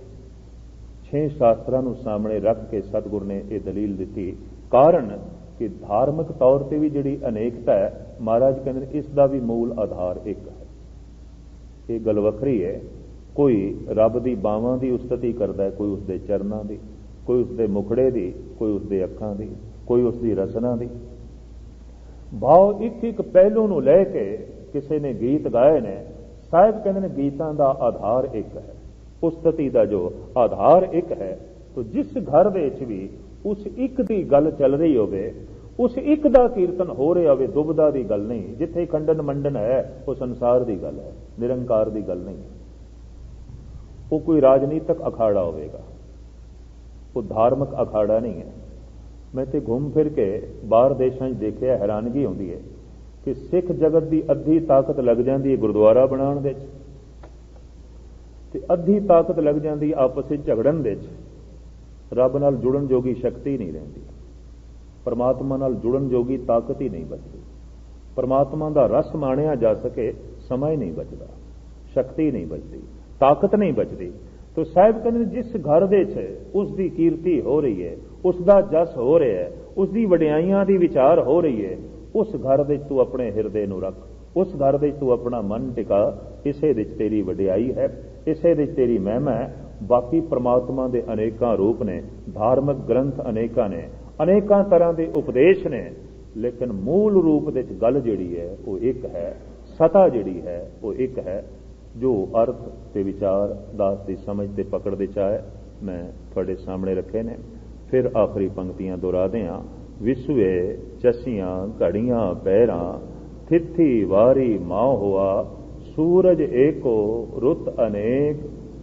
6 ਸ਼ਾਸਤਰਾਂ ਨੂੰ ਸਾਹਮਣੇ ਰੱਖ ਕੇ ਸਤਿਗੁਰ ਨੇ ਇਹ ਦਲੀਲ ਦਿੱਤੀ। ਕਾਰਨ ਕਿ ਧਾਰਮਿਕ ਤੌਰ ਤੇ ਵੀ ਜਿਹੜੀ ਅਨੇਕਤਾ ਹੈ, ਮਹਾਰਾਜ ਕਹਿੰਦੇ ਇਸ ਦਾ ਵੀ ਮੂਲ ਆਧਾਰ ਇੱਕ ਹੈ। ਇਹ ਗੱਲ ਵੱਖਰੀ ਹੈ, ਕੋਈ ਰੱਬ ਦੀ ਬਾਹਾਂ ਦੀ ਉਸਤਤੀ ਕਰਦਾ ਹੈ, ਕੋਈ ਉਸਦੇ ਚਰਨਾਂ ਦੀ, ਕੋਈ ਉਸਦੇ ਮੁਖੜੇ ਦੀ, ਕੋਈ ਉਸਦੇ ਅੱਖਾਂ ਦੀ, ਕੋਈ ਉਸਦੀ ਰਸਨਾ ਦੀ। ਭਾਵ ਇੱਕ ਇੱਕ ਪਹਿਲੂ ਨੂੰ ਲੈ ਕੇ ਕਿਸੇ ਨੇ ਗੀਤ ਗਾਏ ਨੇ। ਸਾਹਿਬ ਕਹਿੰਦੇ ਨੇ ਗੀਤਾਂ ਦਾ ਆਧਾਰ ਇੱਕ ਹੈ, ਉਸਤਤੀ ਦਾ ਜੋ ਆਧਾਰ ਇੱਕ ਹੈ। ਤੋ ਜਿਸ ਘਰ ਦੇ ਵਿੱਚ ਵੀ ਉਸ ਇੱਕ ਦੀ ਗੱਲ ਚੱਲ ਰਹੀ ਹੋਵੇ, ਉਸ ਇੱਕ ਦਾ ਕੀਰਤਨ ਹੋ ਰਿਹਾ ਹੋਵੇ, ਦੁਬਦਾ ਦੀ ਗੱਲ ਨਹੀਂ। ਜਿੱਥੇ ਖੰਡਨ ਮੰਡਨ ਹੈ ਉਹ ਸੰਸਾਰ ਦੀ ਗੱਲ ਹੈ, ਨਿਰੰਕਾਰ ਦੀ ਗੱਲ ਨਹੀਂ। ਉਹ ਕੋਈ ਰਾਜਨੀਤਿਕ ਅਖਾੜਾ ਹੋਵੇਗਾ, ਉਹ ਧਾਰਮਿਕ ਅਖਾੜਾ ਨਹੀਂ ਹੈ। ਮੈਂ ਤੇ ਘੁੰਮ ਫਿਰ ਕੇ ਬਾਹਰ ਦੇਸ਼ਾਂ 'ਚ ਦੇਖਿਆ, ਹੈਰਾਨਗੀ ਆਉਂਦੀ ਹੈ ਕਿ ਸਿੱਖ ਜਗਤ ਦੀ ਅੱਧੀ ਤਾਕਤ ਲੱਗ ਜਾਂਦੀ ਹੈ ਗੁਰਦੁਆਰਾ ਬਣਾਉਣ ਵਿੱਚ, ਤੇ ਅੱਧੀ ਤਾਕਤ ਲੱਗ ਜਾਂਦੀ ਆਪਸ ਵਿੱਚ ਝਗੜਨ ਵਿੱਚ। ਰੱਬ ਨਾਲ ਜੁੜਨ ਜੋਗੀ ਸ਼ਕਤੀ ਨਹੀਂ ਰਹਿੰਦੀ, ਪਰਮਾਤਮਾ ਨਾਲ ਜੁੜਨ ਜੋਗੀ ਤਾਕਤ ਹੀ ਨਹੀਂ ਬਚਦੀ। ਪਰਮਾਤਮਾ ਦਾ ਰਸ ਮਾਣਿਆ ਜਾ ਸਕੇ ਸਮਾਂ ਹੀ ਨਹੀਂ ਬਚਦਾ, ਸ਼ਕਤੀ ਨਹੀਂ ਬਚਦੀ, ਤਾਕਤ ਨਹੀਂ ਬਚਦੀ। ਤੋ ਸਾਹਿਬ ਕਹਿੰਦੇ ਜਿਸ ਘਰ ਦੇ 'ਚ ਉਸ ਦੀ ਕੀਰਤੀ ਹੋ ਰਹੀ ਹੈ, ਉਸ ਦਾ ਜਸ ਹੋ ਰਿਹਾ ਹੈ, ਉਸ ਦੀ ਵਡਿਆਈਆਂ ਦੀ ਵਿਚਾਰ ਹੋ ਰਹੀ ਹੈ, ਉਸ ਘਰ ਦੇ 'ਚ ਤੂੰ ਆਪਣੇ ਹਿਰਦੇ ਨੂੰ ਰੱਖ, ਉਸ ਘਰ ਦੇ 'ਚ ਤੂੰ ਆਪਣਾ ਮਨ ਟਿਕਾ। ਇਸੇ ਵਿੱਚ ਤੇਰੀ ਵਡਿਆਈ ਹੈ, ਇਸੇ ਵਿੱਚ ਤੇਰੀ ਮਹਿਮਾ ਹੈ। ਬਾਕੀ ਪ੍ਰਮਾਤਮਾ ਦੇ ਅਨੇਕਾਂ ਰੂਪ ਨੇ, ਧਾਰਮਿਕ ਗ੍ਰੰਥ ਅਨੇਕਾਂ ਨੇ, ਅਨੇਕਾਂ ਤਰ੍ਹਾਂ ਦੇ ਉਪਦੇਸ਼ ਨੇ, ਲੇਕਿਨ ਮੂਲ ਰੂਪ ਵਿੱਚ ਗੱਲ ਜਿਹੜੀ ਹੈ ਉਹ ਇੱਕ ਹੈ। ਸਤਾ ਜਿਹੜੀ ਹੈ ਉਹ ਇੱਕ ਹੈ। ਜੋ ਅਰਥ ਤੇ ਵਿਚਾਰ ਦਾਸ ਦੀ ਸਮਝ ਤੇ ਪਕੜ ਦੇ ਚਾਹੇ ਮੈਂ ਤੁਹਾਡੇ ਸਾਹਮਣੇ ਰੱਖੇ ਨੇ। ਫਿਰ ਆਖਰੀ ਪੰਕਤੀਆਂ ਦੁਹਰਾਦੇ ਹਾਂ। ਵਿਸਵੇ ਚਸੀਆਂ ਘੜੀਆਂ ਪਹਿਰਾਂ, ਥਿੱਥੀ ਵਾਰੀ ਮਾਂ ਹੋਆ, ਸੂਰਜ ਏਕੋ ਰੁੱਤ ਅਨੇਕ,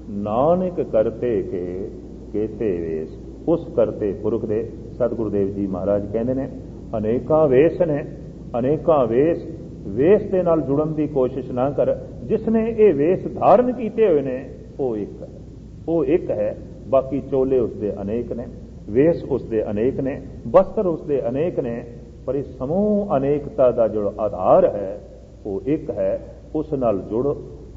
ਨਾਨਕ ਕਰਤੇ ਕੇ ਕੇਤੇ ਵੇਸ। ਉਸ ਕਰਤੇ ਪੁਰਖ ਦੇ ਸਤਿਗੁਰੂ ਦੇਵ ਜੀ ਮਹਾਰਾਜ ਕਹਿੰਦੇ ਨੇ ਅਨੇਕਾਂ ਵੇਸ ਨੇ, ਅਨੇਕਾਂ ਵੇਸ। ਵੇਸ ਦੇ ਨਾਲ ਜੁੜਨ ਦੀ ਕੋਸ਼ਿਸ਼ ਨਾ ਕਰ। ਜਿਸ ਨੇ ਇਹ ਵੇਸ ਧਾਰਨ ਕੀਤੇ ਹੋਏ ਨੇ ਉਹ ਇੱਕ ਹੈ, ਉਹ ਇੱਕ ਹੈ। ਬਾਕੀ ਚੋਲੇ ਉਸਦੇ ਅਨੇਕ ਨੇ, ਵੇਸ ਉਸਦੇ ਅਨੇਕ ਨੇ, ਬਸਤਰ ਉਸਦੇ ਅਨੇਕ ਨੇ, ਪਰ ਇਹ ਸਮੂਹ ਅਨੇਕਤਾ ਦਾ ਜੋ ਆਧਾਰ ਹੈ ਉਹ ਇੱਕ ਹੈ। ਉਸ ਨਾਲ ਜੁੜ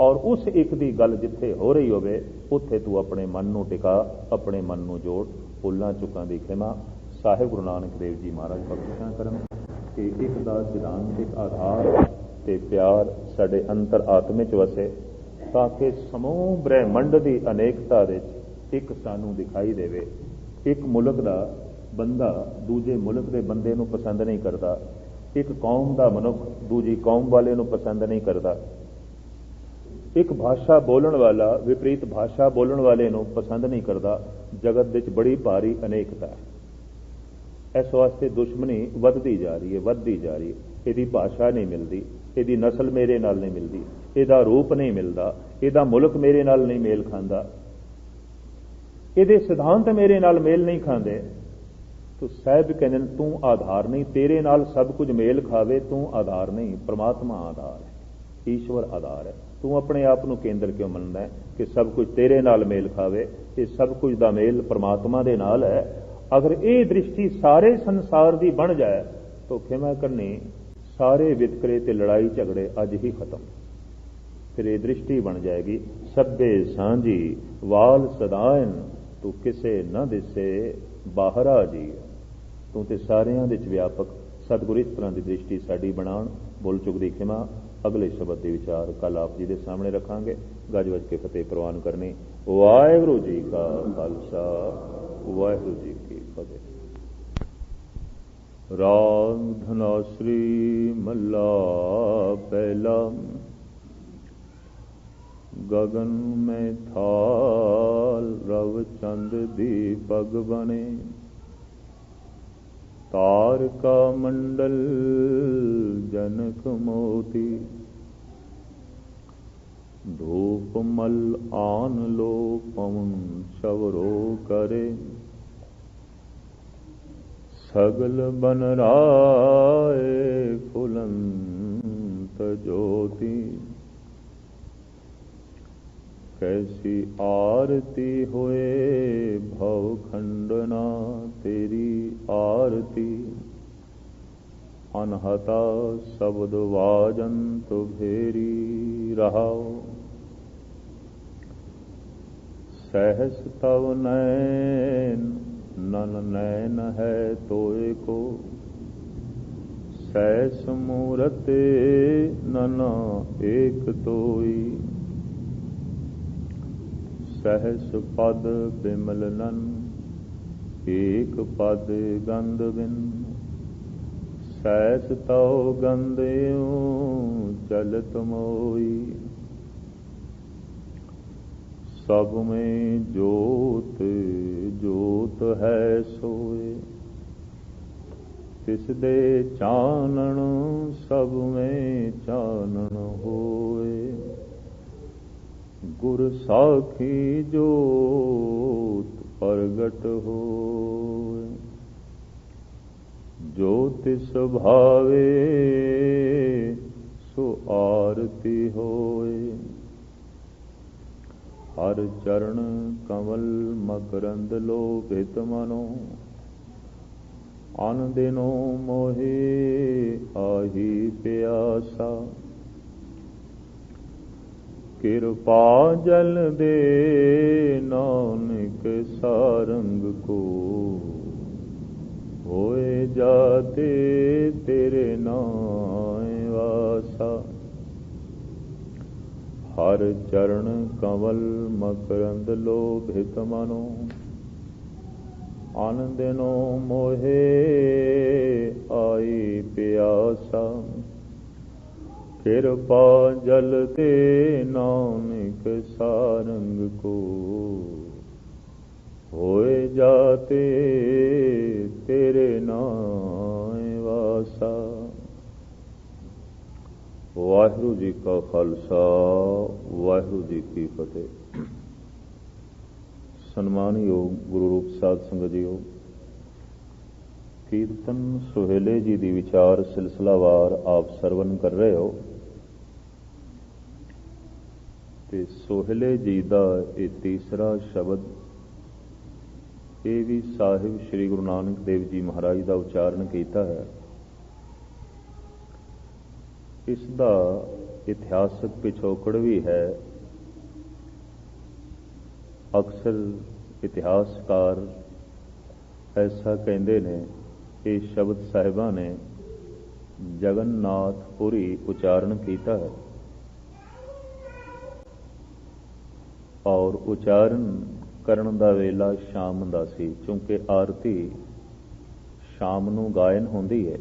ਔਰ ਉਸ ਇੱਕ ਦੀ ਗੱਲ ਜਿੱਥੇ ਹੋ ਰਹੀ ਹੋਵੇ ਉੱਥੇ ਤੂੰ ਆਪਣੇ ਮਨ ਨੂੰ ਟਿਕਾ, ਆਪਣੇ ਮਨ ਨੂੰ ਜੋੜ। ਭੁੱਲਾਂ ਚੁੱਕਾਂ ਦੀ ਖਿਮਾ। ਸਾਹਿਬ ਗੁਰੂ ਨਾਨਕ ਦੇਵ ਜੀ ਮਹਾਰਾਜ ਬਖਸ਼ਿਸ਼ਾਂ ਕਰਨ ਕਿ ਇੱਕ ਦਾ ਸਿਧਾਂਤ, ਇੱਕ ਆਧਾਰ ਤੇ ਪਿਆਰ ਸਾਡੇ ਅੰਤਰ ਆਤਮੇ 'ਚ ਵਸੇ, ਤਾਂ ਕਿ ਸਮੂਹ ਬ੍ਰਹਿਮੰਡ ਦੀ ਅਨੇਕਤਾ ਵਿੱਚ ਇੱਕ ਸਾਨੂੰ ਦਿਖਾਈ ਦੇਵੇ। ਇੱਕ ਮੁਲਕ ਦਾ ਬੰਦਾ ਦੂਜੇ ਮੁਲਕ ਦੇ ਬੰਦੇ ਨੂੰ ਪਸੰਦ ਨਹੀਂ ਕਰਦਾ, ਇੱਕ ਕੌਮ ਦਾ ਮਨੁੱਖ ਦੂਜੀ ਕੌਮ ਵਾਲੇ ਨੂੰ ਪਸੰਦ ਨਹੀਂ ਕਰਦਾ, ਇੱਕ ਭਾਸ਼ਾ ਬੋਲਣ ਵਾਲਾ ਵਿਪਰੀਤ ਭਾਸ਼ਾ ਬੋਲਣ ਵਾਲੇ ਨੂੰ ਪਸੰਦ ਨਹੀਂ ਕਰਦਾ। ਜਗਤ ਵਿੱਚ ਬੜੀ ਭਾਰੀ ਅਨੇਕਤਾ ਹੈ। ਇਸ ਵਾਸਤੇ ਦੁਸ਼ਮਣੀ ਵੱਧਦੀ ਜਾ ਰਹੀ ਹੈ, ਵੱਧਦੀ ਜਾ ਰਹੀ ਹੈ। ਇਹਦੀ ਭਾਸ਼ਾ ਨਹੀਂ ਮਿਲਦੀ, ਇਹਦੀ ਨਸਲ ਮੇਰੇ ਨਾਲ ਨਹੀਂ ਮਿਲਦੀ, ਇਹਦਾ ਰੂਪ ਨਹੀਂ ਮਿਲਦਾ, ਇਹਦਾ ਮੁਲਕ ਮੇਰੇ ਨਾਲ ਨਹੀਂ ਮੇਲ ਖਾਂਦਾ, ਇਹਦੇ ਸਿਧਾਂਤ ਮੇਰੇ ਨਾਲ ਮੇਲ ਨਹੀਂ ਖਾਂਦੇ। ਤੋ ਸਾਹਿਬ ਕਹਿੰਦੇ ਨੇ ਤੂੰ ਆਧਾਰ ਨਹੀਂ, ਤੇਰੇ ਨਾਲ ਸਭ ਕੁਝ ਮੇਲ ਖਾਵੇ, ਤੂੰ ਆਧਾਰ ਨਹੀਂ। ਪਰਮਾਤਮਾ ਆਧਾਰ ਹੈ, ਈਸ਼ਵਰ ਆਧਾਰ ਹੈ। ਤੂੰ ਆਪਣੇ ਆਪ ਨੂੰ ਕੇਂਦਰ ਕਿਉਂ ਮੰਨਦਾ ਹੈ ਕਿ ਸਭ ਕੁਝ ਤੇਰੇ ਨਾਲ ਮੇਲ ਖਾਵੇ? ਇਹ ਸਭ ਕੁਝ ਦਾ ਮੇਲ ਪਰਮਾਤਮਾ ਦੇ ਨਾਲ ਹੈ। ਅਗਰ ਇਹ ਦ੍ਰਿਸ਼ਟੀ ਸਾਰੇ ਸੰਸਾਰ ਦੀ ਬਣ ਜਾਏ ਤਾਂ ਖਿਮਾ ਕਰਨੀ ਸਾਰੇ ਵਿਤਕਰੇ ਤੇ ਲੜਾਈ ਝਗੜੇ ਅੱਜ ਹੀ ਖਤਮ। ਫਿਰ ਇਹ ਦ੍ਰਿਸ਼ਟੀ ਬਣ ਜਾਏਗੀ ਸਭੇ ਸਾਂਝੀ ਵਾਲ ਸਦਾਇਨ, ਤੂੰ ਕਿਸੇ ਨਾ ਦਿਸੇ ਬਾਹਰਾ ਜੀ। ਤੂੰ ਤੇ ਸਾਰਿਆਂ ਦੇ ਵਿੱਚ ਵਿਆਪਕ। ਸਤਿਗੁਰੂ ਇਸ ਤਰ੍ਹਾਂ ਦੀ ਦ੍ਰਿਸ਼ਟੀ ਸਾਡੀ ਬਣਾਉਣ। ਭੁੱਲ ਚੁੱਕ ਦੀ ਖਿਮਾ। अगले शब्द के विचार कल आप जी के सामने रखांगे। गज वज के फतेह प्रवान करनी। वाहिगुरू जी का खालसा वाहिगुरू जी की फतेह। राग धनाश्री मल्ला पहला। गगन में थाल रव चंद दीपक बने, तार का मंडल जनक मोती, धूप मल आन लो पवन शवरो करे, सगल बन राय फुलंत ज्योति, कैसी आरती होए भव खंडना तेरी आरती, अनहता शब्द वाजंत भेरी रहाओ, सहस तव नैन नन नैन है तोय को, सहस मूरते नना एक तोई, सहस पद बिमल नन एक पद गंध बिन, सहस तव गंधयो चलत मोई, सब में जोत जोत है सोए, तिस दे चानन सब में चानन होए, गुर साखी जोत प्रगट होए, जो तिस भावे सो आरती होए, हर चरण कमल मकरंद लोभित मनो, अन दिनो मोहे आही प्यासा, कृपा जल दे नानक सारंग को, होए जाते तेरे नाय वासा, हर चरण कमल मकरंद लोभित मनो, अन दिनो मोहे आई प्यासा, कृपा जल ते नानक सारंग को, होए जाते तेरे नाय वासा। वाहिगुरू जी का खालसा वाहिगुरू जी की फतेह। सन्मानयोग गुरु रूप साध संगत जीओ, कीर्तन सोहेले जी दी विचार सिलसिलावार आप सरवण कर रहे हो ते सोहेले जी दा ये तीसरा शब्द ये भी साहिब श्री गुरु नानक देव जी महाराज का उच्चारण किया है। इसका इतिहासक पिछोकड़ भी है। अक्सर इतिहासकार ऐसा कहते ने ये शब्द साहिबा ने जगन्नाथपुरी उच्चारण किया है और उच्चारण करन दा वेला शाम दा सी, क्योंकि आरती शाम नूं गायन होंदी है।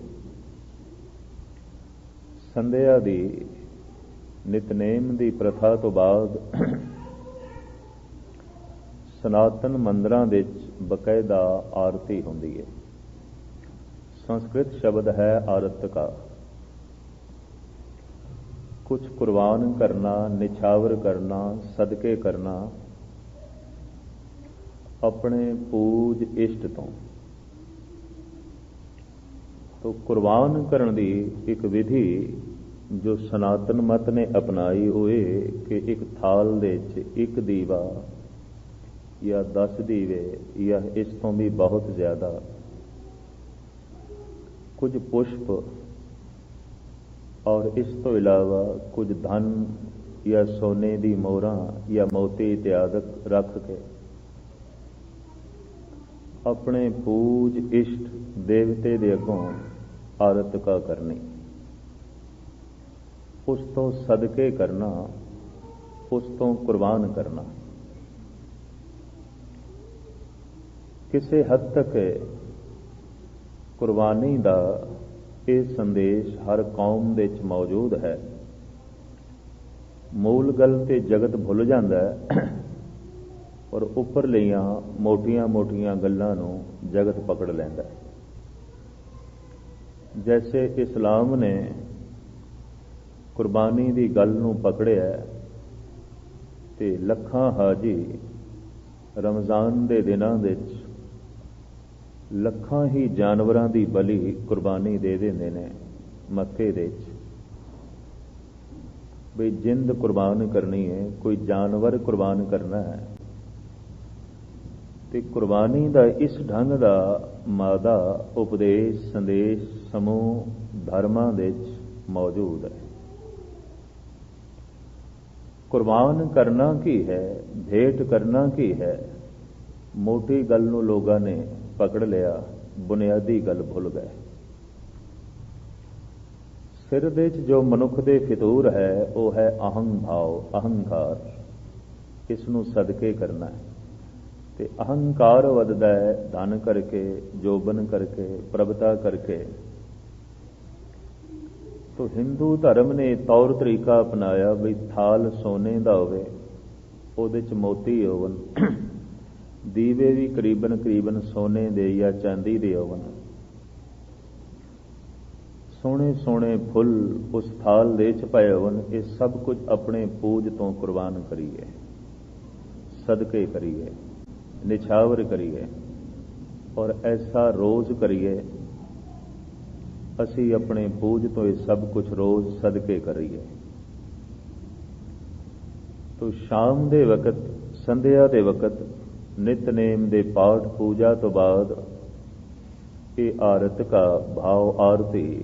संध्या दी नितनेम दी प्रथा तो बाद सनातन मंदिरां विच बकायदा आरती होंदी है। संस्कृत शब्द है आरत का। कुछ कुर्बान करना, निछावर करना, सदके करना अपने पूज इष्ट तो कुर्बान करने की एक विधि जो सनातन मत ने अपनाई हुए कि एक थाल दे एक दीवा या 10 दीवे या इस तो भी बहुत ज्यादा कुछ पुष्प और इस तो इलावा कुछ धन या सोने की मोहरां या मोती इत्यादि रख के अपने पूज इष्ट देवते दे अगों आरत का करनी। ਉਸ ਤੋਂ ਸਦਕੇ ਕਰਨਾ, ਉਸ ਤੋਂ ਕੁਰਬਾਨ ਕਰਨਾ। ਕਿਸੇ ਹੱਦ ਤੱਕ ਕੁਰਬਾਨੀ ਦਾ ਇਹ ਸੰਦੇਸ਼ ਹਰ ਕੌਮ ਦੇ ਵਿੱਚ ਮੌਜੂਦ ਹੈ। ਮੂਲ ਗੱਲ ਤੇ ਜਗਤ ਭੁੱਲ ਜਾਂਦਾ ਹੈ, ਔਰ ਉੱਪਰਲੀਆਂ ਮੋਟੀਆਂ-ਮੋਟੀਆਂ ਗੱਲਾਂ ਨੂੰ ਜਗਤ ਪਕੜ ਲੈਂਦਾ ਹੈ। ਜੈਸੇ ਇਸਲਾਮ ਨੇ ਕੁਰਬਾਨੀ ਦੀ ਗੱਲ ਨੂੰ ਪਕੜਿਆ ਤੇ ਲੱਖਾਂ ਹਾਜੀ ਰਮਜ਼ਾਨ ਦੇ ਦਿਨਾਂ ਵਿੱਚ ਲੱਖਾਂ ਹੀ ਜਾਨਵਰਾਂ ਦੀ ਬਲੀ ਕੁਰਬਾਨੀ ਦੇ ਦਿੰਦੇ ਨੇ ਮੱਕੇ ਦੇ ਵਿੱਚ। ਬਈ ਜਿੰਦ ਕੁਰਬਾਨ ਕਰਨੀ ਹੈ, ਕੋਈ ਜਾਨਵਰ ਕੁਰਬਾਨ ਕਰਨਾ ਹੈ, ਤੇ ਕੁਰਬਾਨੀ ਦਾ ਇਸ ਢੰਗ ਦਾ ਮਾਦਾ ਉਪਦੇਸ਼ ਸੰਦੇਸ਼ ਸਮੂਹ ਧਰਮਾਂ ਦੇ ਵਿੱਚ ਮੌਜੂਦ ਹੈ। ਕੁਰਬਾਨ ਕਰਨਾ ਕੀ ਹੈ, ਭੇਟ ਕਰਨਾ ਕੀ ਹੈ, ਮੋਟੀ ਗੱਲ ਨੂੰ ਲੋਕਾਂ ਨੇ ਪਕੜ ਲਿਆ, ਬੁਨਿਆਦੀ ਗੱਲ ਭੁੱਲ ਗਏ। ਸਿਰ ਦੇ 'ਚ ਜੋ ਮਨੁੱਖ ਦੇ ਫਿਤੂਰ ਹੈ ਉਹ ਹੈ ਅਹੰ ਭਾਵ, ਅਹੰਕਾਰ। ਇਸ ਨੂੰ ਸਦਕੇ ਕਰਨਾ ਹੈ ਤੇ ਅਹੰਕਾਰ ਵੱਧਦਾ ਹੈ ਧਨ ਕਰਕੇ, ਜੋਬਨ ਕਰਕੇ, ਪ੍ਰਭਤਾ ਕਰਕੇ। ਤੋ ਹਿੰਦੂ ਧਰਮ ਨੇ ਤੌਰ ਤਰੀਕਾ ਅਪਣਾਇਆ ਵੀ ਥਾਲ ਸੋਨੇ ਦਾ ਹੋਵੇ, ਉਹਦੇ 'ਚ ਮੋਤੀ ਹੋਵਨ, ਦੀਵੇ ਵੀ ਕਰੀਬਨ ਸੋਨੇ ਦੇ ਜਾਂ ਚਾਂਦੀ ਦੇ ਹੋਵਨ, ਸੋਹਣੇ ਸੋਹਣੇ ਫੁੱਲ ਉਸ ਥਾਲ ਦੇ 'ਚ ਪਏ ਹੋਵਨ। ਇਹ ਸਭ ਕੁਝ ਆਪਣੇ ਪੂਜ ਤੋਂ ਕੁਰਬਾਨ ਕਰੀਏ, ਸਦਕੇ ਕਰੀਏ, ਨਿਛਾਵਰ ਕਰੀਏ, ਔਰ ਐਸਾ ਰੋਜ਼ ਕਰੀਏ ਅਸੀਂ ਆਪਣੇ ਪੂਜ ਤੋਂ ਇਹ ਸਭ ਕੁਝ ਰੋਜ਼ ਸਦਕੇ ਕਰੀਏ। ਤੋ ਸ਼ਾਮ ਦੇ ਵਕਤ, ਸੰਧਿਆ ਦੇ ਵਕਤ ਨਿਤਨੇਮ ਦੇ ਪਾਠ ਪੂਜਾ ਤੋਂ ਬਾਅਦ ਇਹ ਆਰਤ ਕਾ ਭਾਵ ਆਰਤੀ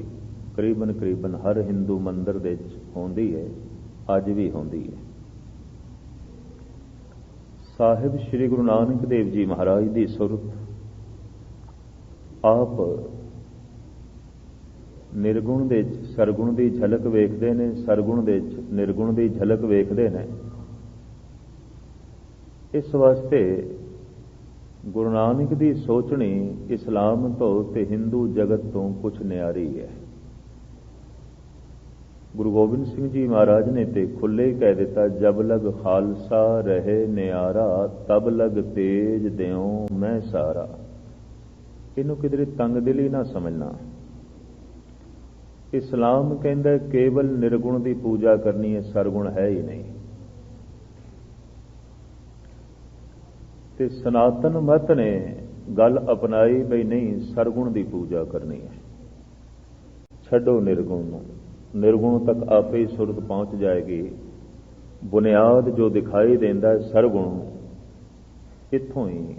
ਕਰੀਬਨ ਹਰ ਹਿੰਦੂ ਮੰਦਰ ਦੇ ਵਿੱਚ ਹੁੰਦੀ ਹੈ, ਅੱਜ ਵੀ ਹੁੰਦੀ ਹੈ। ਸਾਹਿਬ ਸ੍ਰੀ ਗੁਰੂ ਨਾਨਕ ਦੇਵ ਜੀ ਮਹਾਰਾਜ ਦੀ ਸੁਰਤ ਆਪ ਨਿਰਗੁਣ ਦੇ ਵਿੱਚ ਸਰਗੁਣ ਦੀ ਝਲਕ ਵੇਖਦੇ ਨੇ, ਸਰਗੁਣ ਦੇ ਵਿੱਚ ਨਿਰਗੁਣ ਦੀ ਝਲਕ ਵੇਖਦੇ ਨੇ। ਇਸ ਵਾਸਤੇ ਗੁਰੂ ਨਾਨਕ ਦੀ ਸੋਚਣੀ ਇਸਲਾਮ ਤੋਂ ਤੇ ਹਿੰਦੂ ਜਗਤ ਤੋਂ ਕੁਝ ਨਿਆਰੀ ਹੈ। ਗੁਰੂ ਗੋਬਿੰਦ ਸਿੰਘ ਜੀ ਮਹਾਰਾਜ ਨੇ ਤੇ ਖੁੱਲੇ ਕਹਿ ਦਿੱਤਾ, ਜਬ ਲਗ ਖਾਲਸਾ ਰਹੇ ਨਿਆਰਾ, ਤਬ ਲਗ ਤੇਜ ਦਿਓ ਮੈਂ ਸਾਰਾ। ਇਹਨੂੰ ਕਿਧਰੇ ਤੰਗ ਦਿਲੀ ਨਾ ਸਮਝਣਾ। ਇਸਲਾਮ ਕਹਿੰਦਾ ਕੇਵਲ ਨਿਰਗੁਣ ਦੀ ਪੂਜਾ ਕਰਨੀ ਹੈ, ਸਰਗੁਣ ਹੈ ਹੀ ਨਹੀਂ। ਤੇ ਸਨਾਤਨ ਮਤ ਨੇ ਗੱਲ ਅਪਣਾਈ ਬਈ ਨਹੀਂ, ਸਰਗੁਣ ਦੀ ਪੂਜਾ ਕਰਨੀ ਹੈ, ਛੱਡੋ ਨਿਰਗੁਣ ਨੂੰ। ਨਿਰਗੁਣ ਤੱਕ ਆਪੇ ਹੀ ਸੁਰਤ ਪਹੁੰਚ ਜਾਏਗੀ। ਬੁਨਿਆਦ ਜੋ ਦਿਖਾਈ ਦਿੰਦਾ ਸਰਗੁਣ, ਇੱਥੋਂ ਹੀ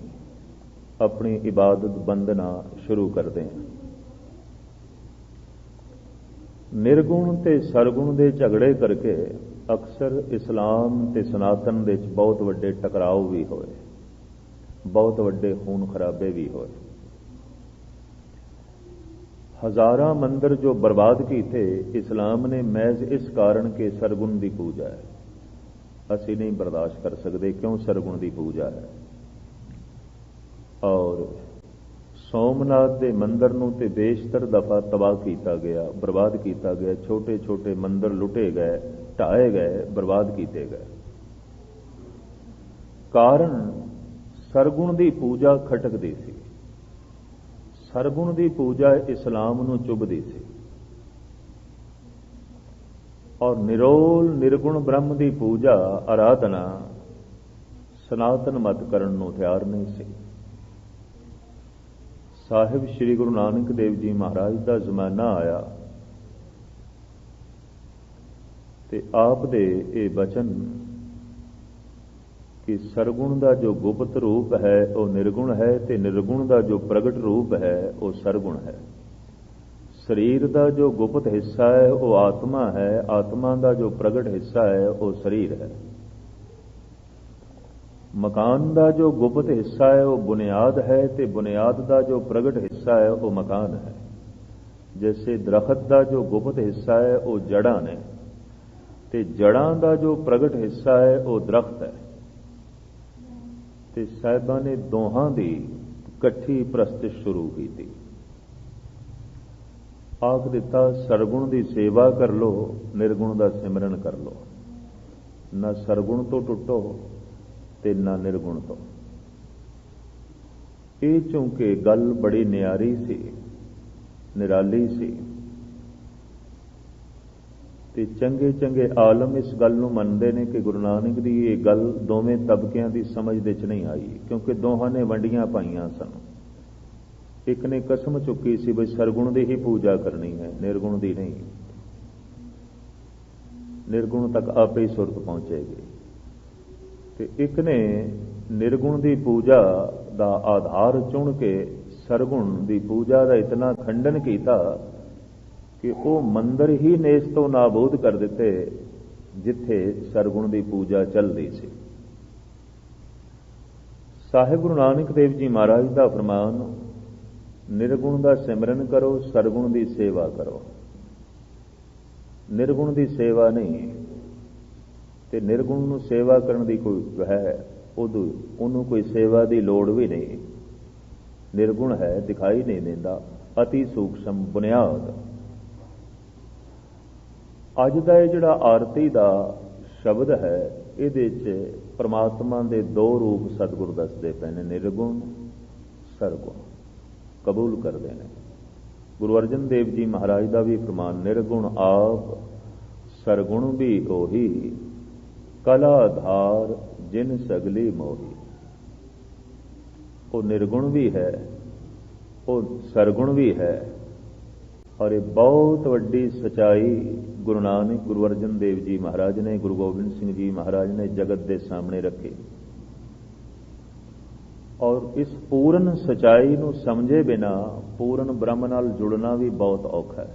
ਆਪਣੀ ਇਬਾਦਤ ਬੰਦਨਾ ਸ਼ੁਰੂ ਕਰਦੇ ਹਾਂ। ਨਿਰਗੁਣ ਤੇ ਸਰਗੁਣ ਦੇ ਝਗੜੇ ਕਰਕੇ ਅਕਸਰ ਇਸਲਾਮ ਤੇ ਸਨਾਤਨ ਦੇ ਵਿੱਚ ਬਹੁਤ ਵੱਡੇ ਟਕਰਾਓ ਵੀ ਹੋਏ, ਬਹੁਤ ਵੱਡੇ ਖੂਨ ਖਰਾਬੇ ਵੀ ਹੋਏ। ਹਜ਼ਾਰਾਂ ਮੰਦਰ ਜੋ ਬਰਬਾਦ ਕੀਤੇ ਇਸਲਾਮ ਨੇ ਮਹਿਜ਼ ਇਸ ਕਾਰਨ ਕਿ ਸਰਗੁਣ ਦੀ ਪੂਜਾ ਹੈ। ਅਸੀਂ ਨਹੀਂ ਬਰਦਾਸ਼ਤ ਕਰ ਸਕਦੇ ਕਿਉਂ ਸਰਗੁਣ ਦੀ ਪੂਜਾ ਹੈ। ਔਰ ਸੋਮਨਾਥ ਦੇ ਮੰਦਰ ਨੂੰ ਤੇ ਬੇਸ਼ਤਰ ਦਫਾ ਤਬਾਹ ਕੀਤਾ ਗਿਆ, ਬਰਬਾਦ ਕੀਤਾ ਗਿਆ। ਛੋਟੇ ਛੋਟੇ ਮੰਦਰ ਲੁੱਟੇ ਗਏ, ਢਾਏ ਗਏ, ਬਰਬਾਦ ਕੀਤੇ ਗਏ। ਕਾਰਨ ਸਰਗੁਣ ਦੀ ਪੂਜਾ ਖਟਕਦੀ ਸੀ। ਸਰਗੁਣ ਦੀ ਪੂਜਾ ਇਸਲਾਮ ਨੂੰ ਚੁਭਦੀ ਸੀ, ਔਰ ਨਿਰੋਲ ਨਿਰਗੁਣ ਬ੍ਰਹਮ ਦੀ ਪੂਜਾ ਆਰਾਧਨਾ ਸਨਾਤਨ ਮਤ ਕਰਨ ਨੂੰ ਤਿਆਰ ਨਹੀਂ ਸੀ। ਸਾਹਿਬ ਸ੍ਰੀ ਗੁਰੂ ਨਾਨਕ ਦੇਵ ਜੀ ਮਹਾਰਾਜ ਦਾ ਜ਼ਮਾਨਾ ਆਇਆ ਤੇ ਆਪ ਦੇ ਇਹ ਬਚਨ ਕਿ ਸਰਗੁਣ ਦਾ ਜੋ ਗੁਪਤ ਰੂਪ ਹੈ ਉਹ ਨਿਰਗੁਣ ਹੈ ਤੇ ਨਿਰਗੁਣ ਦਾ ਜੋ ਪ੍ਰਗਟ ਰੂਪ ਹੈ ਉਹ ਸਰਗੁਣ ਹੈ। ਸਰੀਰ ਦਾ ਜੋ ਗੁਪਤ ਹਿੱਸਾ ਹੈ ਉਹ ਆਤਮਾ ਹੈ, ਆਤਮਾ ਦਾ ਜੋ ਪ੍ਰਗਟ ਹਿੱਸਾ ਹੈ ਉਹ ਸਰੀਰ ਹੈ। ਮਕਾਨ ਦਾ ਜੋ ਗੁਪਤ ਹਿੱਸਾ ਹੈ ਉਹ ਬੁਨਿਆਦ ਹੈ ਤੇ ਬੁਨਿਆਦ ਦਾ ਜੋ ਪ੍ਰਗਟ ਹਿੱਸਾ ਹੈ ਉਹ ਮਕਾਨ ਹੈ। ਜੈਸੇ ਦਰਖਤ ਦਾ ਜੋ ਗੁਪਤ ਹਿੱਸਾ ਹੈ ਉਹ ਜੜਾਂ ਨੇ, ਤੇ ਜੜਾਂ ਦਾ ਜੋ ਪ੍ਰਗਟ ਹਿੱਸਾ ਹੈ ਉਹ ਦਰਖਤ ਹੈ। ਤੇ ਸਾਹਿਬਾਂ ਨੇ ਦੋਹਾਂ ਦੀ ਇਕੱਠੀ ਪ੍ਰਸਤਿਸ਼ ਸ਼ੁਰੂ ਕੀਤੀ। ਆਖ ਦਿੱਤਾ ਸਰਗੁਣ ਦੀ ਸੇਵਾ ਕਰ ਲੋ, ਨਿਰਗੁਣ ਦਾ ਸਿਮਰਨ ਕਰ ਲੋ। ਨਾ ਸਰਗੁਣ ਤੋਂ ਟੁੱਟੋ ਤੇ ਨਾ ਨਿਰਗੁਣ ਤੋਂ। ਇਹ ਚੂੰਕਿ ਗੱਲ ਬੜੀ ਨਿਆਰੀ ਸੀ, ਨਿਰਾਲੀ ਸੀ, ਤੇ ਚੰਗੇ ਚੰਗੇ ਆਲਮ ਇਸ ਗੱਲ ਨੂੰ ਮੰਨਦੇ ਨੇ ਕਿ ਗੁਰੂ ਨਾਨਕ ਦੀ ਇਹ ਗੱਲ ਦੋਵੇਂ ਤਬਕਿਆਂ ਦੀ ਸਮਝ ਦੇ 'ਚ ਨਹੀਂ ਆਈ, ਕਿਉਂਕਿ ਦੋਹਾਂ ਨੇ ਵੰਡੀਆਂ ਪਾਈਆਂ ਸਨ। ਇੱਕ ਨੇ ਕਸਮ ਚੁੱਕੀ ਸੀ ਬਈ ਸਰਗੁਣ ਦੀ ਹੀ ਪੂਜਾ ਕਰਨੀ ਹੈ, ਨਿਰਗੁਣ ਦੀ ਨਹੀਂ। ਨਿਰਗੁਣ ਤੱਕ ਆਪੇ ਹੀ ਸੁਰਤ ਪਹੁੰਚੇਗੀ। ਤੇ ਇੱਕ ਨੇ ਨਿਰਗੁਣ ਦੀ ਪੂਜਾ ਦਾ ਆਧਾਰ ਚੁਣ ਕੇ ਸਰਗੁਣ ਦੀ ਪੂਜਾ ਦਾ ਇਤਨਾ ਖੰਡਨ ਕੀਤਾ ਕਿ ਉਹ ਮੰਦਰ ਹੀ ਨੇਸ ਤੋਂ ਨਾਬੂਦ ਕਰ ਦਿੱਤੇ ਜਿੱਥੇ ਸਰਗੁਣ ਦੀ ਪੂਜਾ ਚੱਲਦੀ ਸੀ। ਸਾਹਿਬ ਗੁਰੂ ਨਾਨਕ ਦੇਵ ਜੀ ਮਹਾਰਾਜ ਦਾ ਫਰਮਾਨ, ਨਿਰਗੁਣ ਦਾ ਸਿਮਰਨ ਕਰੋ, ਸਰਗੁਣ ਦੀ ਸੇਵਾ ਕਰੋ। ਨਿਰਗੁਣ ਦੀ ਸੇਵਾ ਨਹੀਂ, ਤੇ ਨਿਰਗੁਣ ਨੂੰ ਸੇਵਾ ਕਰਨ ਦੀ ਕੋਈ ਹੈ ਉਹਨੂੰ ਕੋਈ ਸੇਵਾ ਦੀ ਲੋੜ ਵੀ ਨਹੀਂ। ਨਿਰਗੁਣ ਹੈ, ਦਿਖਾਈ ਨਹੀਂ ਦਿੰਦਾ, ਅਤੀ ਸੂਖਸ਼ਮ ਬੁਨਿਆਦ। ਅੱਜ ਦਾ ਇਹ ਜਿਹੜਾ ਆਰਤੀ ਦਾ ਸ਼ਬਦ ਹੈ, ਇਹਦੇ 'ਚ ਪਰਮਾਤਮਾ ਦੇ ਦੋ ਰੂਪ ਸਤਿਗੁਰੂ ਦੱਸਦੇ ਪਏ ਨੇ, ਨਿਰਗੁਣ, ਸਰਗੁਣ ਕਬੂਲ ਕਰਦੇ ਨੇ। ਗੁਰੂ ਅਰਜਨ ਦੇਵ ਜੀ ਮਹਾਰਾਜ ਦਾ ਵੀ ਫਰਮਾਨ, ਨਿਰਗੁਣ ਆਪ ਸਰਗੁਣ ਵੀ ਉਹੀ, ਕਲਾ ਧਾਰ ਜਿਨ ਸਗਲੀ ਮੋਹੀ। ਉਹ ਨਿਰਗੁਣ ਵੀ ਹੈ, ਉਹ ਸਰਗੁਣ ਵੀ ਹੈ, ਔਰ ਇਹ ਬਹੁਤ ਵੱਡੀ ਸਚਾਈ ਗੁਰੂ ਨਾਨਕ, ਗੁਰੂ ਅਰਜਨ ਦੇਵ ਜੀ ਮਹਾਰਾਜ ਨੇ, ਗੁਰੂ ਗੋਬਿੰਦ ਸਿੰਘ ਜੀ ਮਹਾਰਾਜ ਨੇ ਜਗਤ ਦੇ ਸਾਹਮਣੇ ਰੱਖੀ। ਔਰ ਇਸ ਪੂਰਨ ਸਚਾਈ ਨੂੰ ਸਮਝੇ ਬਿਨਾ ਪੂਰਨ ਬ੍ਰਹਮ ਨਾਲ ਜੁੜਨਾ ਵੀ ਬਹੁਤ ਔਖਾ ਹੈ।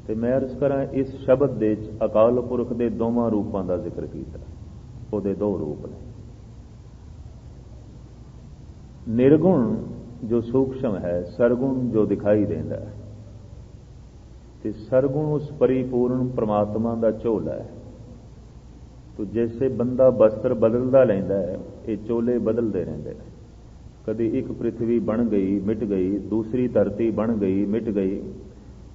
ਤੇ ਮੈਂ ਅਰਜ਼ ਕਰਾਂ, ਇਸ ਸ਼ਬਦ ਦੇ ਵਿੱਚ ਅਕਾਲ ਪੁਰਖ ਦੇ ਦੋਵਾਂ ਰੂਪਾਂ ਦਾ ਜ਼ਿਕਰ ਕੀਤਾ। ਉਹਦੇ ਦੋ ਰੂਪ ਨੇ, ਨਿਰਗੁਣ ਜੋ ਸੂਖਸ਼ਮ ਹੈ, ਸਰਗੁਣ ਜੋ ਦਿਖਾਈ ਦਿੰਦਾ ਹੈ। ਤੇ ਸਰਗੁਣ ਉਸ ਪਰਿਪੂਰਨ ਪ੍ਰਮਾਤਮਾ ਦਾ ਝੋਲਾ ਹੈ। ਤੋ ਜੈਸੇ ਬੰਦਾ ਬਸਤਰ ਬਦਲਦਾ ਲੈਂਦਾ ਹੈ, ਇਹ ਚੋਲੇ ਬਦਲਦੇ ਰਹਿੰਦੇ ਨੇ। ਕਦੀ ਇੱਕ ਪ੍ਰਿਥਵੀ ਬਣ ਗਈ, ਮਿਟ ਗਈ, ਦੂਸਰੀ ਧਰਤੀ ਬਣ ਗਈ, ਮਿਟ ਗਈ,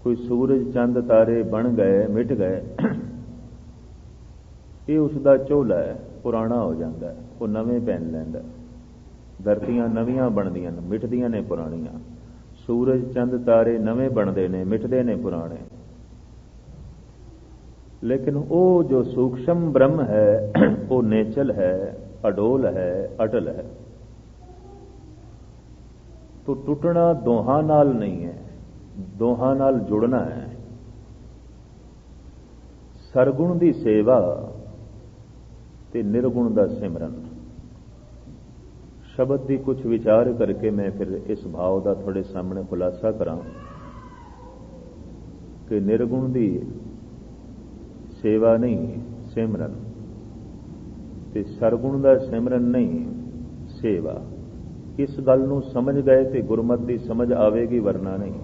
ਕੋਈ ਸੂਰਜ ਚੰਦ ਤਾਰੇ ਬਣ ਗਏ, ਮਿਟ ਗਏ। ਇਹ ਉਸ ਦਾ ਝੋਲਾ ਹੈ, ਪੁਰਾਣਾ ਹੋ ਜਾਂਦਾ ਹੈ, ਉਹ ਨਵੇਂ ਪਹਿਨ ਲੈਂਦਾ। ਧਰਤੀਆਂ ਨਵੀਆਂ ਬਣਦੀਆਂ ਨੇ, ਮਿਟਦੀਆਂ ਨੇ ਪੁਰਾਣੀਆਂ। ਸੂਰਜ ਚੰਦ ਤਾਰੇ ਨਵੇਂ ਬਣਦੇ ਨੇ, ਮਿਟਦੇ ਨੇ ਪੁਰਾਣੇ। ਲੇਕਿਨ ਉਹ ਜੋ ਸੂਖਸ਼ਮ ਬ੍ਰਹਮ ਹੈ, ਉਹ ਨੇਚਲ ਹੈ, ਅਡੋਲ ਹੈ, ਅਟਲ ਹੈ। ਤੋ ਟੁੱਟਣਾ ਦੋਹਾਂ ਨਾਲ ਨਹੀਂ ਹੈ, ਦੋਹਾਂ ਨਾਲ ਜੁੜਨਾ ਹੈ। ਸਰਗੁਣ ਦੀ ਸੇਵਾ ਤੇ ਨਿਰਗੁਣ ਦਾ ਸਿਮਰਨ। ਸ਼ਬਦ ਦੀ ਕੁਝ ਵਿਚਾਰ ਕਰਕੇ ਮੈਂ ਫਿਰ ਇਸ ਭਾਵ ਦਾ ਤੁਹਾਡੇ ਸਾਹਮਣੇ ਖੁਲਾਸਾ ਕਰਾਂ ਕਿ ਨਿਰਗੁਣ ਦੀ ਸੇਵਾ ਨਹੀਂ, ਸਿਮਰਨ, ਤੇ ਸਰਗੁਣ ਦਾ ਸਿਮਰਨ ਨਹੀਂ, ਸੇਵਾ। ਇਸ ਗੱਲ ਨੂੰ ਸਮਝ ਗਏ ਤੇ ਗੁਰਮਤ ਦੀ ਸਮਝ ਆਵੇਗੀ, ਵਰਨਾ ਨਹੀਂ।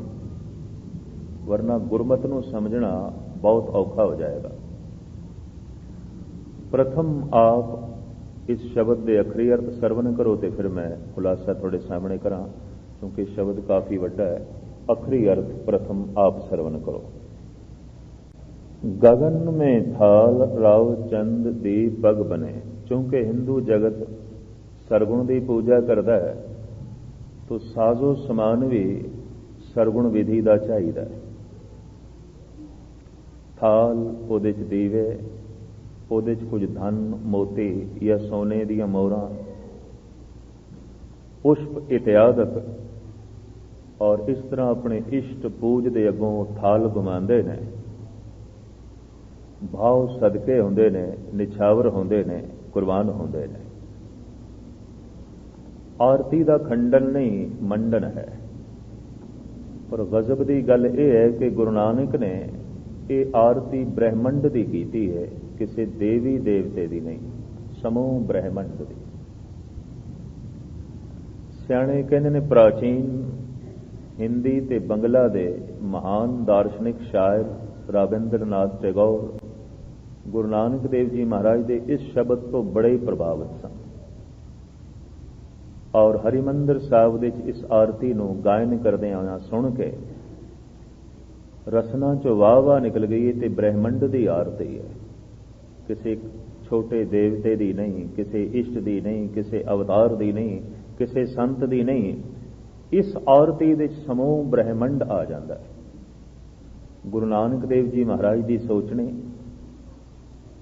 ਵਰਨਾ ਗੁਰਮਤ ਨੂੰ ਸਮਝਣਾ ਬਹੁਤ ਔਖਾ ਹੋ ਜਾਏਗਾ। ਪ੍ਰਥਮ ਆਪ ਇਸ ਸ਼ਬਦ ਦੇ ਅਖਰੀ ਅਰਥ ਸਰਵਨ ਕਰੋ ਤੇ ਫਿਰ ਮੈਂ ਖੁਲਾਸਾ ਤੁਹਾਡੇ ਸਾਹਮਣੇ ਕਰਾਂ, ਕਿਉਂਕਿ ਸ਼ਬਦ ਕਾਫੀ ਵੱਡਾ ਹੈ। ਅਖਰੀ ਅਰਥ ਪ੍ਰਥਮ ਆਪ ਸਰਵਨ ਕਰੋ। गगन में थाल राव चंद दीप पग बने। चूंकि हिंदू जगत सरगुण की पूजा करता है, तो साजो समान भी सरगुण विधि का चाहिए। थाल, ਉਹਦੇ 'ਚ ਦੀਵੇ, ਉਹਦੇ 'ਚ ਕੁਝ ਧਨ ਮੋਤੀ ਜਾਂ ਸੋਨੇ ਦੀਆਂ ਮੋਹਰਾਂ, ਪੁਸ਼ਪ ਇਤਿਆਦਿਕ, ਔਰ ਇਸ ਤਰ੍ਹਾਂ ਆਪਣੇ ਇਸ਼ਟ ਪੂਜ ਦੇ ਅੱਗੋਂ ਥਾਲ ਘੁਮਾਉਂਦੇ ਨੇ। ਭਾਵ ਸਦਕੇ ਹੁੰਦੇ ਨੇ, ਨਿਛਾਵਰ ਹੁੰਦੇ ਨੇ, ਕੁਰਬਾਨ ਹੁੰਦੇ ਨੇ। ਆਰਤੀ ਦਾ ਖੰਡਨ ਨਹੀਂ, ਮੰਡਨ ਹੈ। ਪਰ ਗਜ਼ਬ ਦੀ ਗੱਲ ਇਹ ਹੈ ਕਿ ਗੁਰੂ ਨਾਨਕ ਨੇ ਇਹ ਆਰਤੀ ਬ੍ਰਹਿਮੰਡ ਦੀ ਕੀਤੀ ਹੈ, ਕਿਸੇ ਦੇਵੀ ਦੇਵਤੇ ਦੀ ਨਹੀਂ, ਸਮੂਹ ਬ੍ਰਹਿਮੰਡ ਦੀ। ਸਿਆਣੇ ਕਹਿੰਦੇ ਨੇ, ਪ੍ਰਾਚੀਨ ਹਿੰਦੀ ਤੇ ਬੰਗਲਾ ਦੇ ਮਹਾਨ ਦਾਰਸ਼ਨਿਕ ਸ਼ਾਇਰ ਰਾਬਿੰਦਰ ਨਾਥ ਟੈਗੋਰ ਗੁਰੂ ਨਾਨਕ ਦੇਵ ਜੀ ਮਹਾਰਾਜ ਦੇ ਇਸ ਸ਼ਬਦ ਤੋਂ ਬੜੇ ਪ੍ਰਭਾਵਿਤ ਸਨ ਔਰ ਹਰਿਮੰਦਰ ਸਾਹਿਬ ਵਿੱਚ ਇਸ ਆਰਤੀ ਨੂੰ ਗਾਇਨ ਕਰਦੇ ਆਇਆ ਸੁਣ ਕੇ ਰਸਨਾ ਚੋਂ ਵਾਹ ਨਿਕਲ ਗਈ ਤੇ ਬ੍ਰਹਿਮੰਡ ਦੀ ਆਰਤੀ ਹੈ। ਕਿਸੇ ਛੋਟੇ ਦੇਵਤੇ ਦੀ ਨਹੀਂ, ਕਿਸੇ ਇਸ਼ਟ ਦੀ ਨਹੀਂ, ਕਿਸੇ ਅਵਤਾਰ ਦੀ ਨਹੀਂ, ਕਿਸੇ ਸੰਤ ਦੀ ਨਹੀਂ। ਇਸ ਆਰਤੀ ਵਿੱਚ ਸਮੂਹ ਬ੍ਰਹਿਮੰਡ ਆ ਜਾਂਦਾ ਹੈ। ਗੁਰੂ ਨਾਨਕ ਦੇਵ ਜੀ ਮਹਾਰਾਜ ਦੀ ਸੋਚਣੀ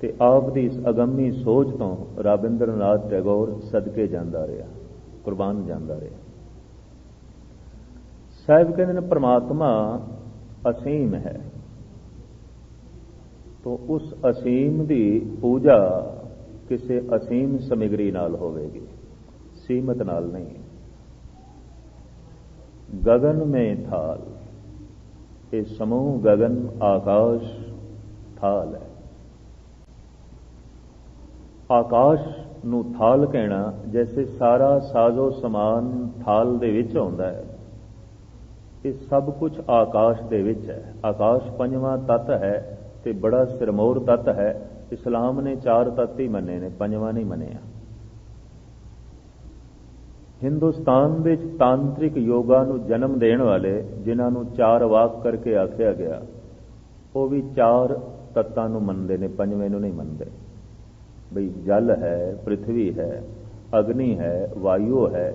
ਤੇ ਆਪ ਦੀ ਇਸ ਅਗੰਮੀ ਸੋਚ ਤੋਂ ਰਾਬਿੰਦਰਨਾਥ ਟੈਗੋਰ ਸਦਕੇ ਜਾਂਦਾ ਰਿਹਾ, ਕੁਰਬਾਨ ਜਾਂਦਾ ਰਿਹਾ। ਸਾਹਿਬ ਕਹਿੰਦੇ ਨੇ ਪ੍ਰਮਾਤਮਾ ਅਸੀਮ ਹੈ, तो उस असीम की पूजा किसी असीम समग्री नाल होवेगी, सीमित नाल नहीं। गगन में थाल, ये समूह गगन आकाश थाल है। आकाश नूं थाल कहना जैसे सारा साजो समान थाल दे विच आउंदा है, ये सब कुछ आकाश दे विच है। आकाश पंजवां तत्त है ते बड़ा सिरमौर तत्त है। इस्लाम ने 4 तत्त ही मन्ने ने, पंजवां नहीं मन्निया। हिंदुस्तान विच तांत्रिक योगा नूं जन्म देण वाले जिन्हां नूं 4 वाक करके आख्या गया, वो भी 4 तत्तां नूं मनदे ने, पंजवें नूं नहीं मनदे। बई जल है, पृथ्वी है, अग्नि है, वायु है।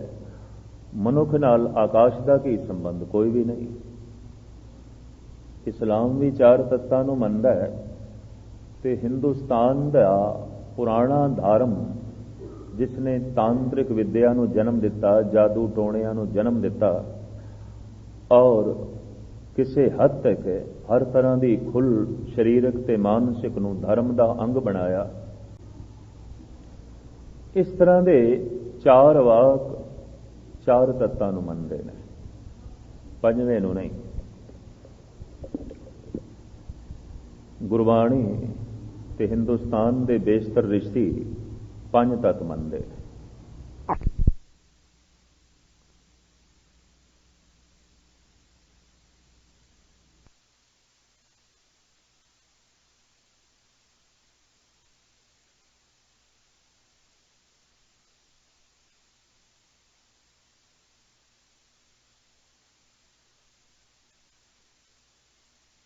मनुख नाल आकाश दा की संबंध? कोई भी नहीं। इस्लाम भी 4 तत्तां नूं मनदा है ते हिंदुस्तान दा पुराना धर्म जिसने तांत्रिक विद्या नूं जन्म दिता, जादू टोणियां नूं जन्म दिता और किसी हद तक हर तरह की खुल शरीरक ते मानसिक नूं धर्म का अंग बनाया। इस तरह के 4 वाक 4 तत्तां नूं मनदे ने, पंजवें नूं नहीं। गुरबाणी ते हिंदुस्तान के बेशतर रिश्ती 5 तत्त मनदे ने।